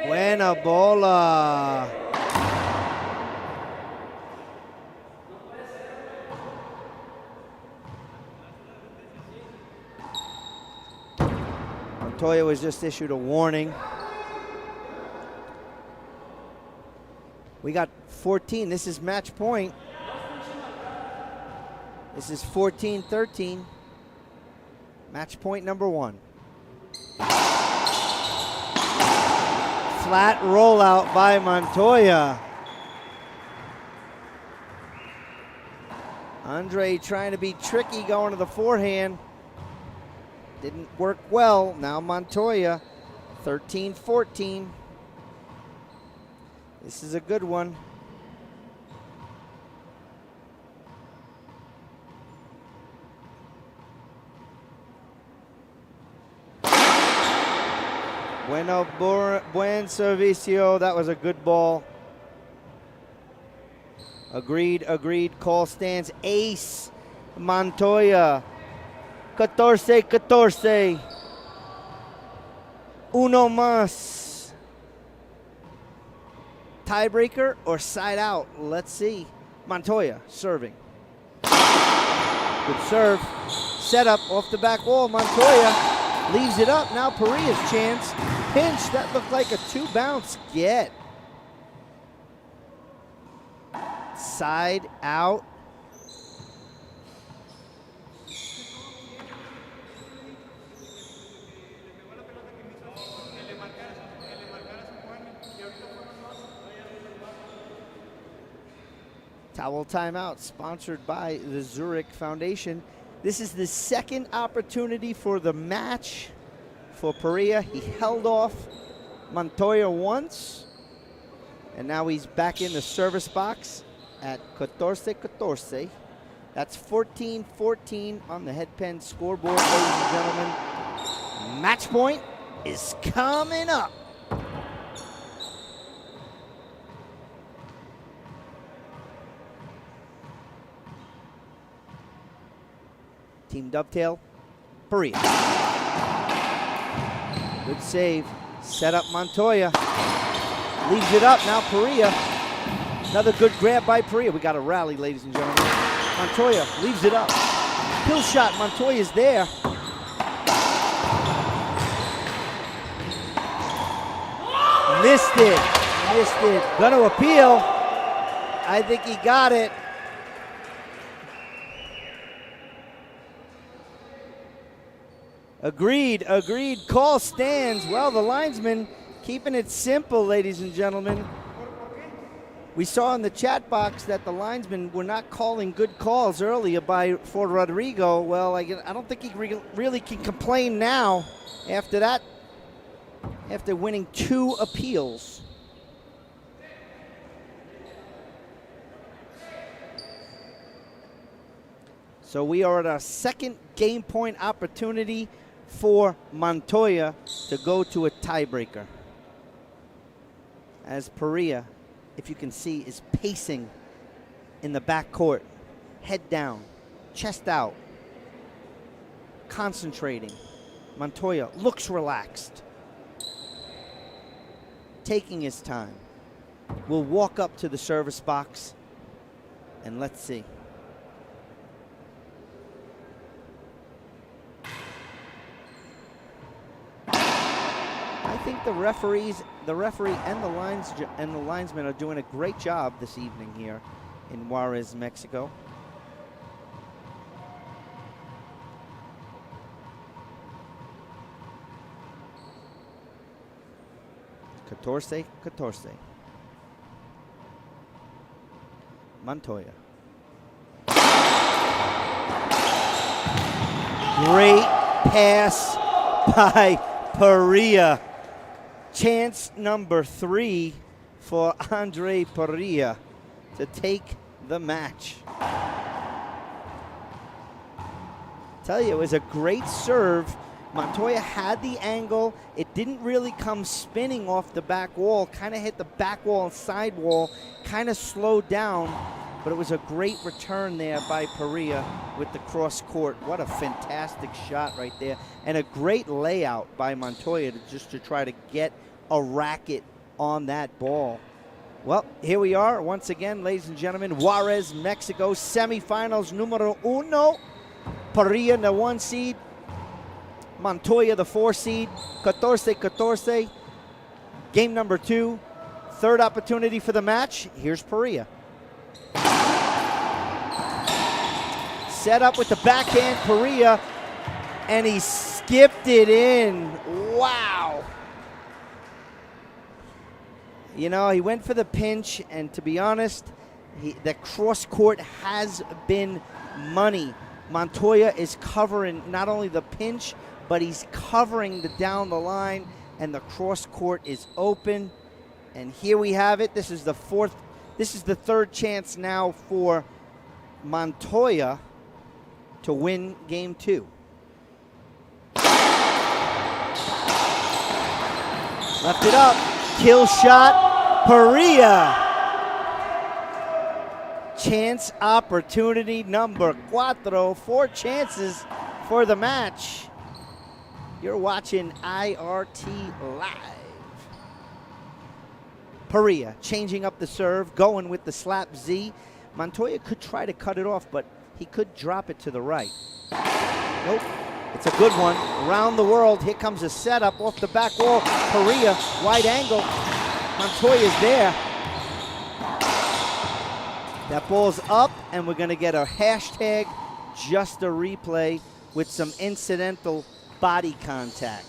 Speaker 1: Buena bola. Montoya was just issued a warning. We got 14. This is match point. This is 14-13. Match point number 1. Flat rollout by Montoya. Andre trying to be tricky going to the forehand. Didn't work well. Now Montoya, 13-14. This is a good one. Buen servicio. That was a good ball. Agreed. Call stands. Ace Montoya. 14-14. Uno más. Tiebreaker or side out? Let's see. Montoya serving. Good serve. Set up off the back wall. Montoya leaves it up. Now Parrilla's chance. Pinch. That looked like a 2-bounce get. Side out. Towel timeout sponsored by the Zurich Foundation. This is the second opportunity for the match for Parrilla. He held off Montoya once, and now he's back in the service box at 14-14. That's 14-14 on the head pen scoreboard, ladies and gentlemen. Match point, is coming up. Team dovetail, Parrilla. Good save. Set up Montoya. Leaves it up now, Parrilla. Another good grab by Parrilla. We got a rally, ladies and gentlemen. Montoya leaves it up. Kill shot, Montoya's there. Missed it. Gonna appeal. I think he got it. Agreed. Call stands. Well, the linesman keeping it simple, ladies and gentlemen. We saw in the chat box that the linesmen were not calling good calls earlier for Rodrigo. Well, I don't think he really can complain now after that, after winning 2 appeals. So we are at our second game point opportunity for Montoya to go to a tiebreaker. As Parrilla, if you can see, is pacing in the back court, head down, chest out, concentrating. Montoya looks relaxed, taking his time. We'll walk up to the service box and let's see. I think the referee and the linesmen are doing a great job this evening here in Juarez, Mexico. Catorce. Montoya. Great pass by Parrilla. Chance number 3 for Andre Parrilla to take the match. Tell you, it was a great serve. Montoya had the angle. It didn't really come spinning off the back wall. Kind of hit the back wall and side wall. Kind of slowed down. But it was a great return there by Parrilla with the cross court. What a fantastic shot right there. And a great layout by Montoya to try to get a racket on that ball. Well, here we are once again, ladies and gentlemen. Juarez, Mexico, semifinals numero 1. Parrilla, the 1 seed. Montoya, the 4 seed. 14-14. Game number 2. Third opportunity for the match. Here's Parrilla. Set up with the backhand, Parrilla, and he skipped it in. Wow. You know, he went for the pinch, and to be honest, the cross court has been money. Montoya is covering not only the pinch, but he's covering the down the line, and the cross court is open. And here we have it. This is the 3rd chance now for Montoya to win game 2. Left it up, kill shot, Parrilla. Chance opportunity number 4, 4 chances for the match. You're watching IRT Live. Parrilla changing up the serve, going with the slap Z. Montoya could try to cut it off, but he could drop it to the right. Nope. It's a good one. Around the world. Here comes a setup off the back wall. Parrilla, wide angle. Montoya's there. That ball's up, and we're going to get a hashtag just a replay with some incidental body contact.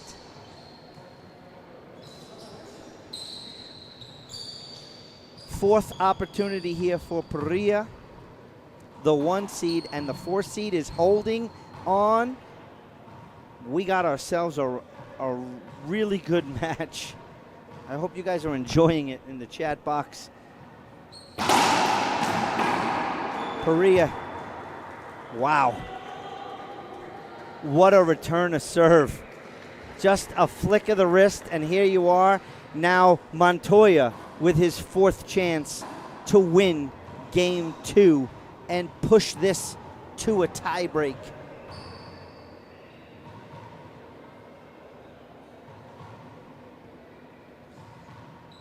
Speaker 1: Fourth opportunity here for Parrilla. The 1 seed and the 4 seed is holding on. We got ourselves a really good match. I hope you guys are enjoying it in the chat box. Parrilla, wow. What a return to serve. Just a flick of the wrist, and here you are. Now Montoya with his 4th chance to win game 2 and push this to a tiebreak.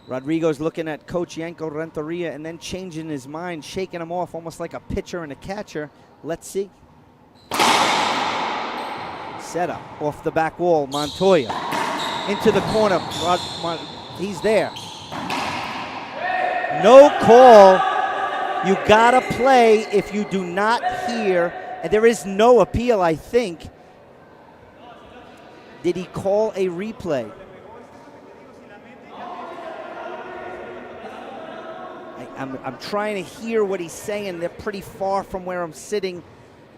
Speaker 1: Rodrigo's looking at Coach Yanko Renteria and then changing his mind, shaking him off almost like a pitcher and a catcher. Let's see. Set up off the back wall. Montoya into the corner. He's there. No call. You gotta play if you do not hear. And there is no appeal, I think. Did he call a replay? I'm trying to hear what he's saying. They're pretty far from where I'm sitting,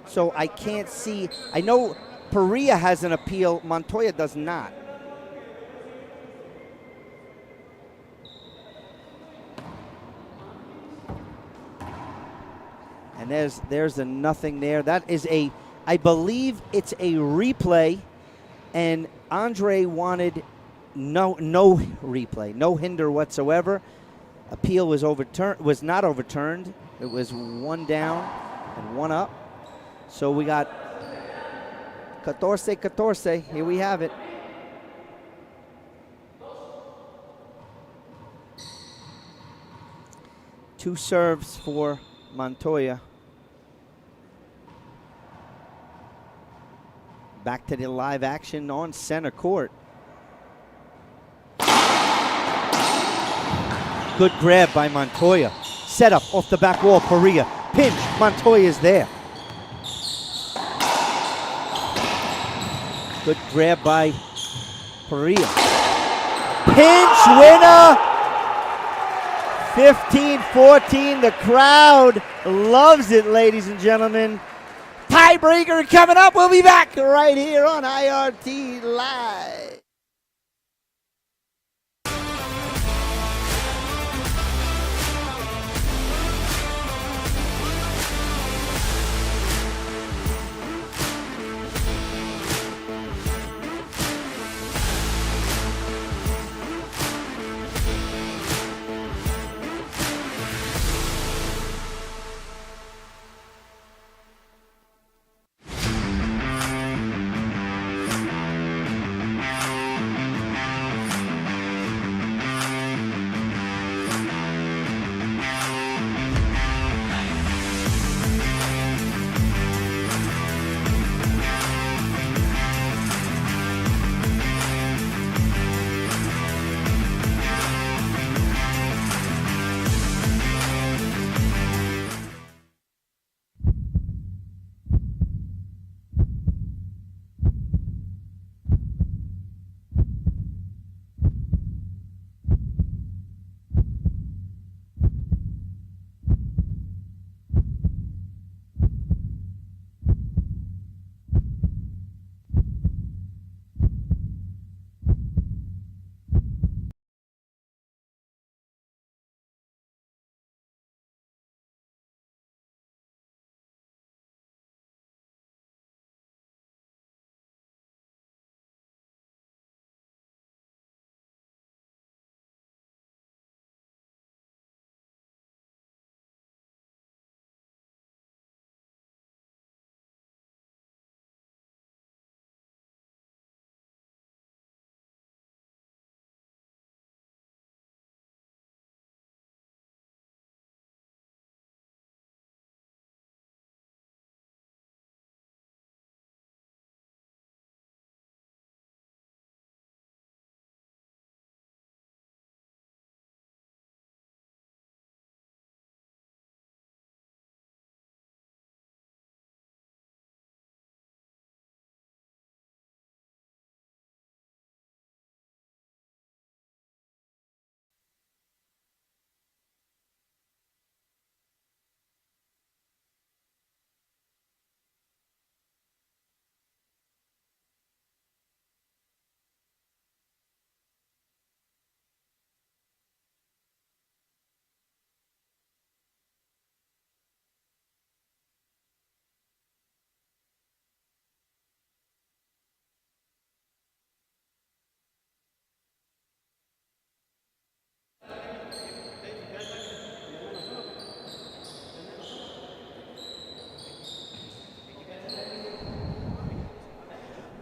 Speaker 1: so I can't see. I know Parrilla has an appeal. Montoya does not. And there's a nothing there. That is I believe it's a replay, and Andre wanted no replay, no hinder whatsoever. Appeal was not overturned. It was 1 down and 1 up. So we got 14-14. Here we have it. Two serves for Montoya. Back to the live action on center court. Good grab by Montoya. Set up off the back wall, Parrilla. Pinch, Montoya is there. Good grab by Parrilla. Pinch winner! 15-14. The crowd loves it, ladies and gentlemen. Tiebreaker coming up. We'll be back right here on IRT Live.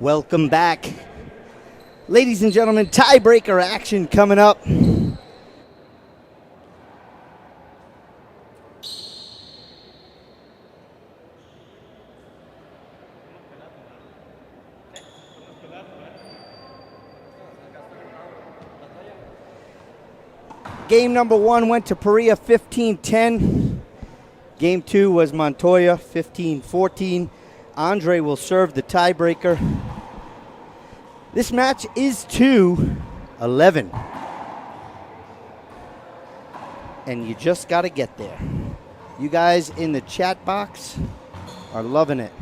Speaker 1: Welcome back. Ladies and gentlemen, tiebreaker action coming up. Game number 1 went to Parrilla 15-10. Game 2 was Montoya 15-14. Andre will serve the tiebreaker. This match is 2-11. And you just got to get there. You guys in the chat box are loving it.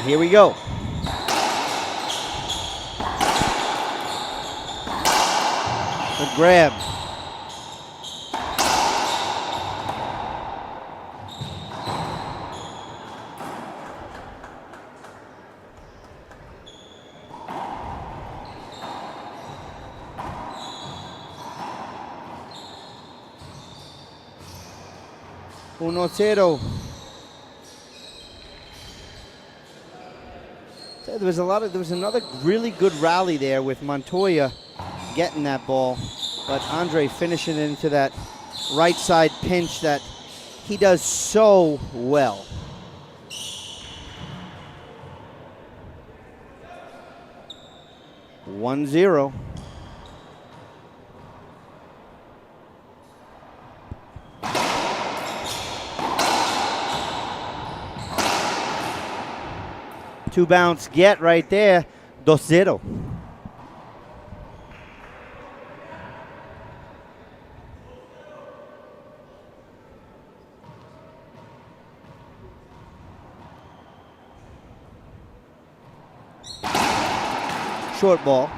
Speaker 1: Here we go. Good grab. Uno cero. There was another really good rally there with Montoya getting that ball, but Andre finishing it into that right side pinch that he does so well. One zero. Two bounce get right there, 2-0. Short ball.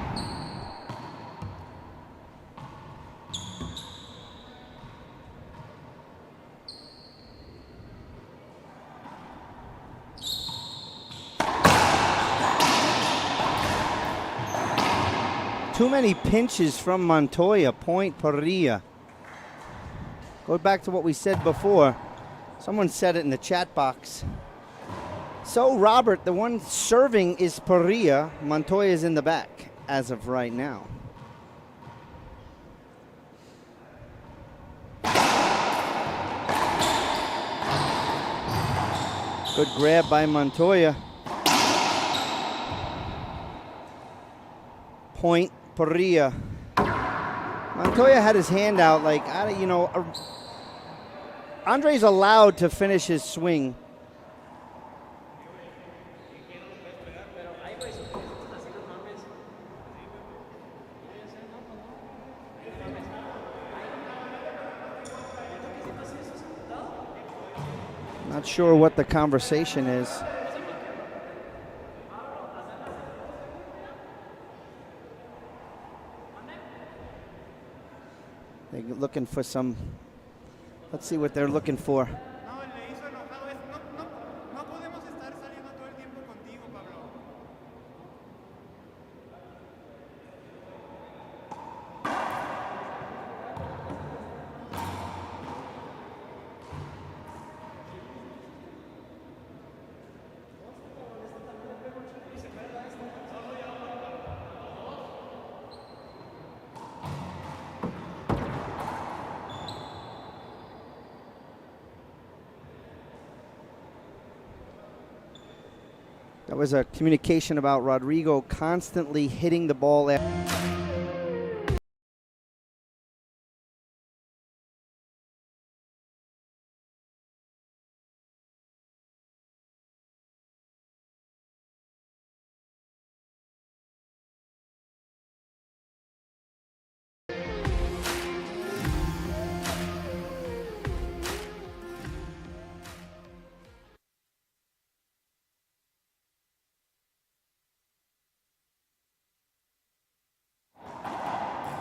Speaker 1: Too many pinches from Montoya. Point Parrilla. Go back to what we said before. Someone said it in the chat box. So, Robert, the one serving is Parrilla. Montoya is in the back as of right now. Good grab by Montoya. Point Parrilla. Montoya had his hand out like, Andre's allowed to finish his swing. Not sure what the conversation is. They're looking for some, let's see what they're looking for. That was a communication about Rodrigo constantly hitting the ball at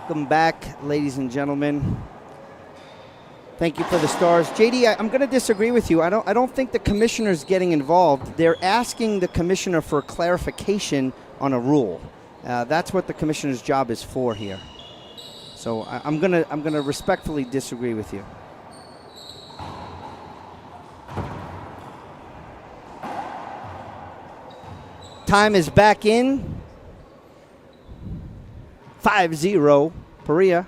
Speaker 1: Welcome back, ladies and gentlemen. Thank you for the stars. JD, I'm going to disagree with you. I don't think the commissioner's getting involved. They're asking the commissioner for clarification on a rule. That's what the commissioner's job is for here. So I'm gonna respectfully disagree with you. Time is back in. 5-0, Parrilla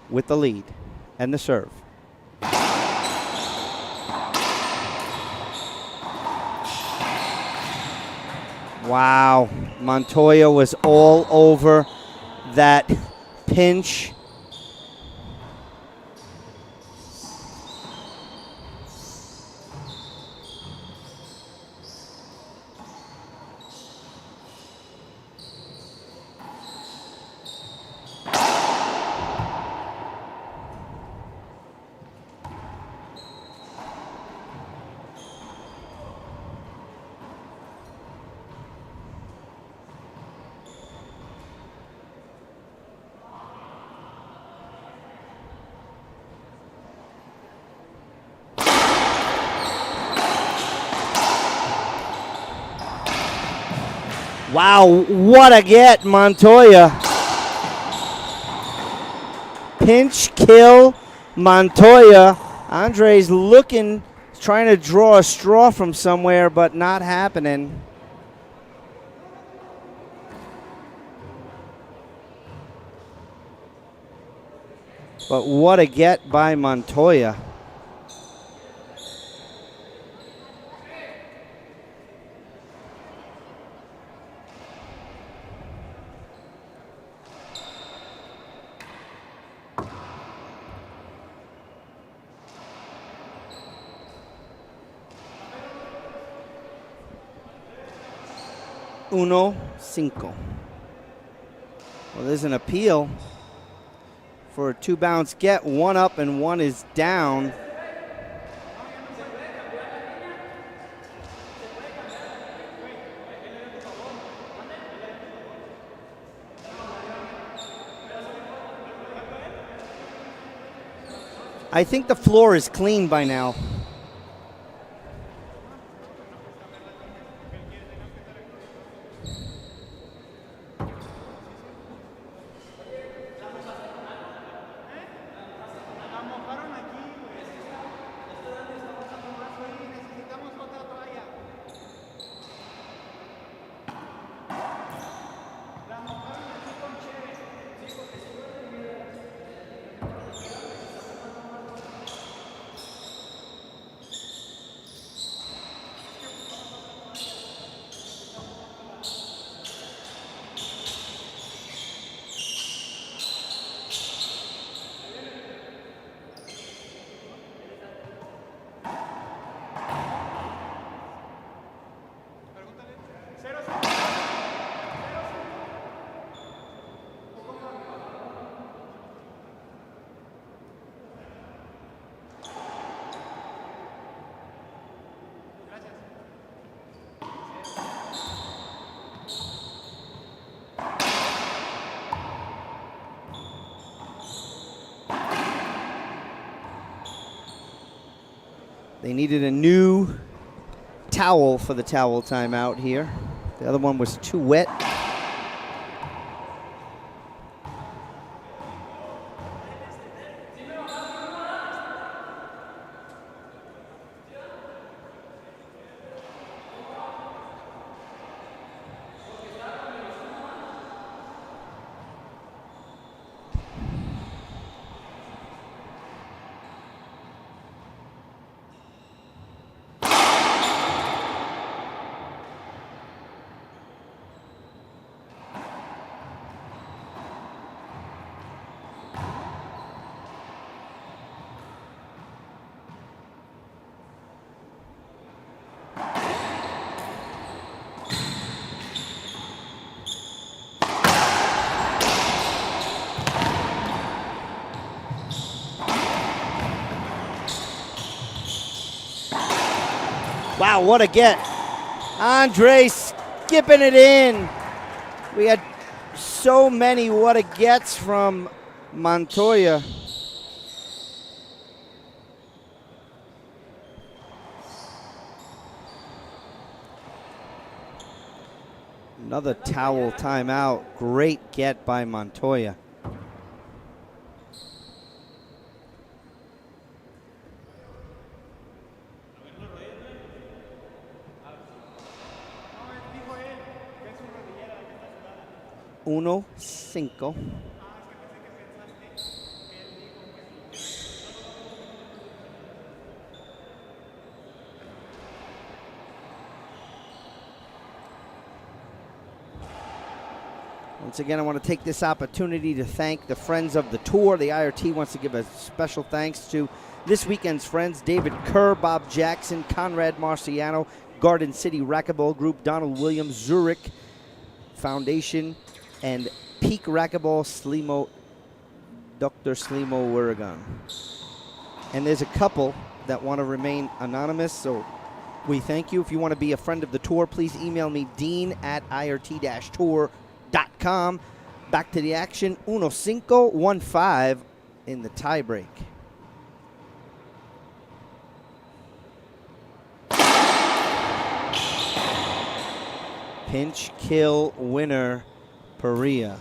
Speaker 1: with the lead and the serve. Wow, Montoya was all over that pinch. Wow, what a get, Montoya. Pinch kill, Montoya. Andre's looking, trying to draw a straw from somewhere, but not happening. But what a get by Montoya. Uno, cinco. Well, there's an appeal for a two-bounce get. One up and one is down. I think the floor is clean by now. They needed a new towel for the towel timeout here. The other one was too wet. Wow, what a get. Andre skipping it in. We had so many what it gets from Montoya. Another towel timeout. Great get by Montoya. Uno, cinco. Once again, I want to take this opportunity to thank the friends of the tour. The IRT wants to give a special thanks to this weekend's friends: David Kerr, Bob Jackson, Conrad Marciano, Garden City Racquetball Group, Donald Williams, Zurich Foundation, and Peak Racquetball, Dr. Slimo Oregon. And there's a couple that want to remain anonymous, so we thank you. If you want to be a friend of the tour, please email me, dean@irt-tour.com. Back to the action. 1-5, 1-5 in the tiebreak. Pinch kill winner, Parrilla.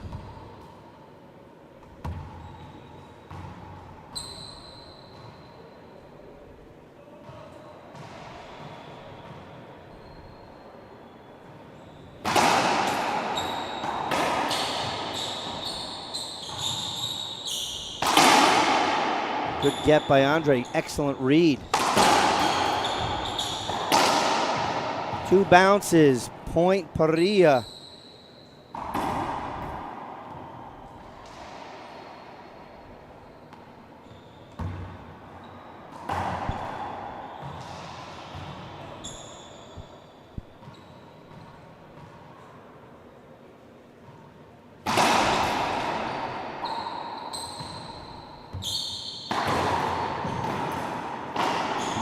Speaker 1: Good get by Andre. Excellent read. 2 bounces. Point Parrilla.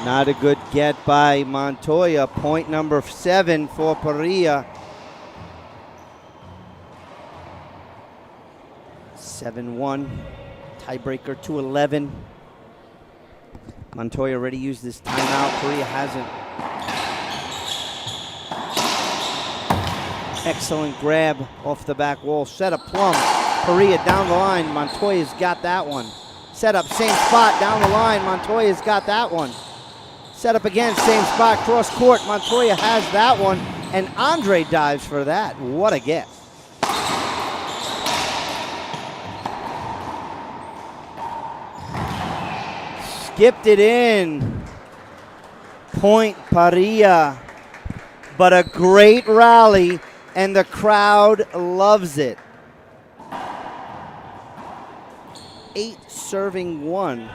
Speaker 1: Not a good get by Montoya. Point number 7 for Parrilla. 7-1. Tiebreaker to 11. Montoya already used this timeout. Parrilla hasn't. Excellent grab off the back wall. Set up plumb. Parrilla down the line. Montoya's got that one. Set up, same spot down the line. Montoya's got that one. Set up again, same spot, cross court. Montoya has that one, and Andre dives for that. What a get. Skipped it in. Point Parrilla. But a great rally, and the crowd loves it. 8 serving 1.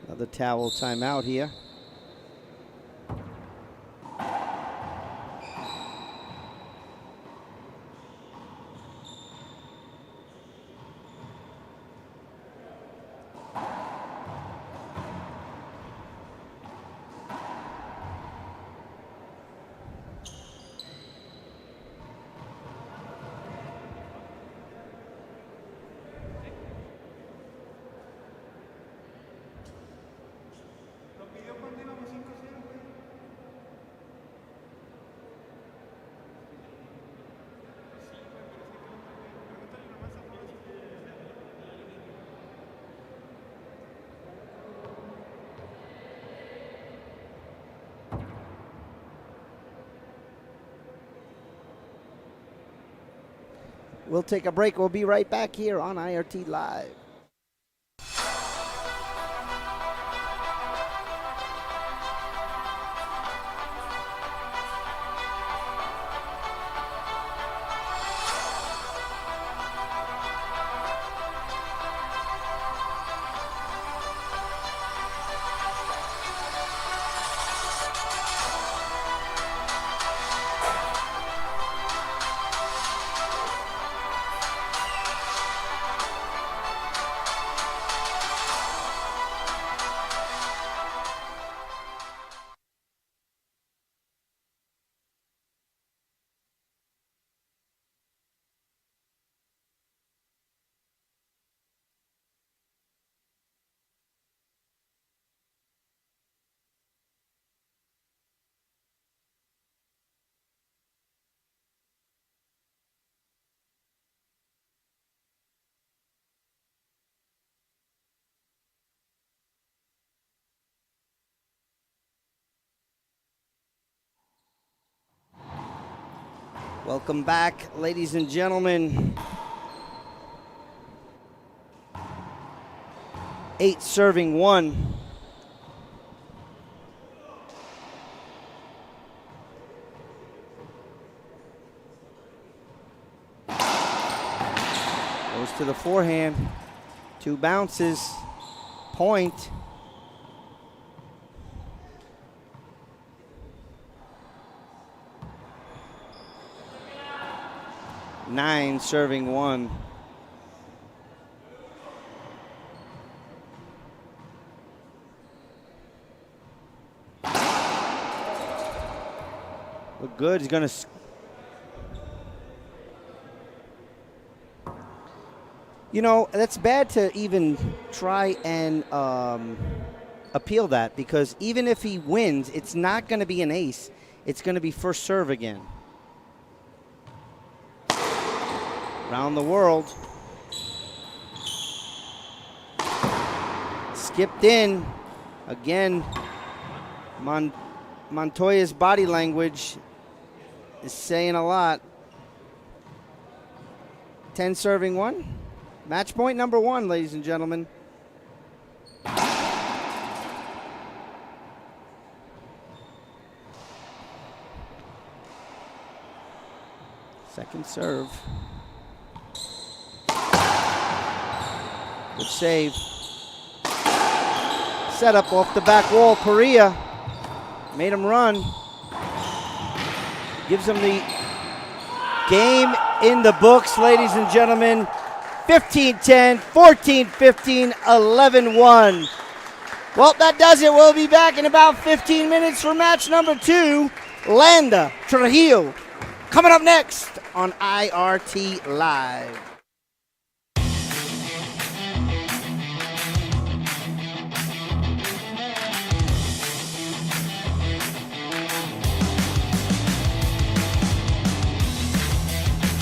Speaker 1: Another towel timeout here. We'll take a break. We'll be right back here on IRT Live. Welcome back, ladies and gentlemen. 8 serving 1. Goes to the forehand. 2 bounces. Point. Nine serving 1. Look good. He's going to. You know, that's bad to even try and appeal that, because even if he wins, it's not going to be an ace. It's going to be first serve again. Around the world. Skipped in. Again, Montoya's body language is saying a lot. 10 serving 1. Match point number 1, ladies and gentlemen. Second serve. Good save. Set up off the back wall. Parrilla made him run. Gives him the game in the books, ladies and gentlemen. 15-10, 14-15, 11-1. Well, that does it. We'll be back in about 15 minutes for match number 2. LANDA, Trujillo. Coming up next on IRT Live.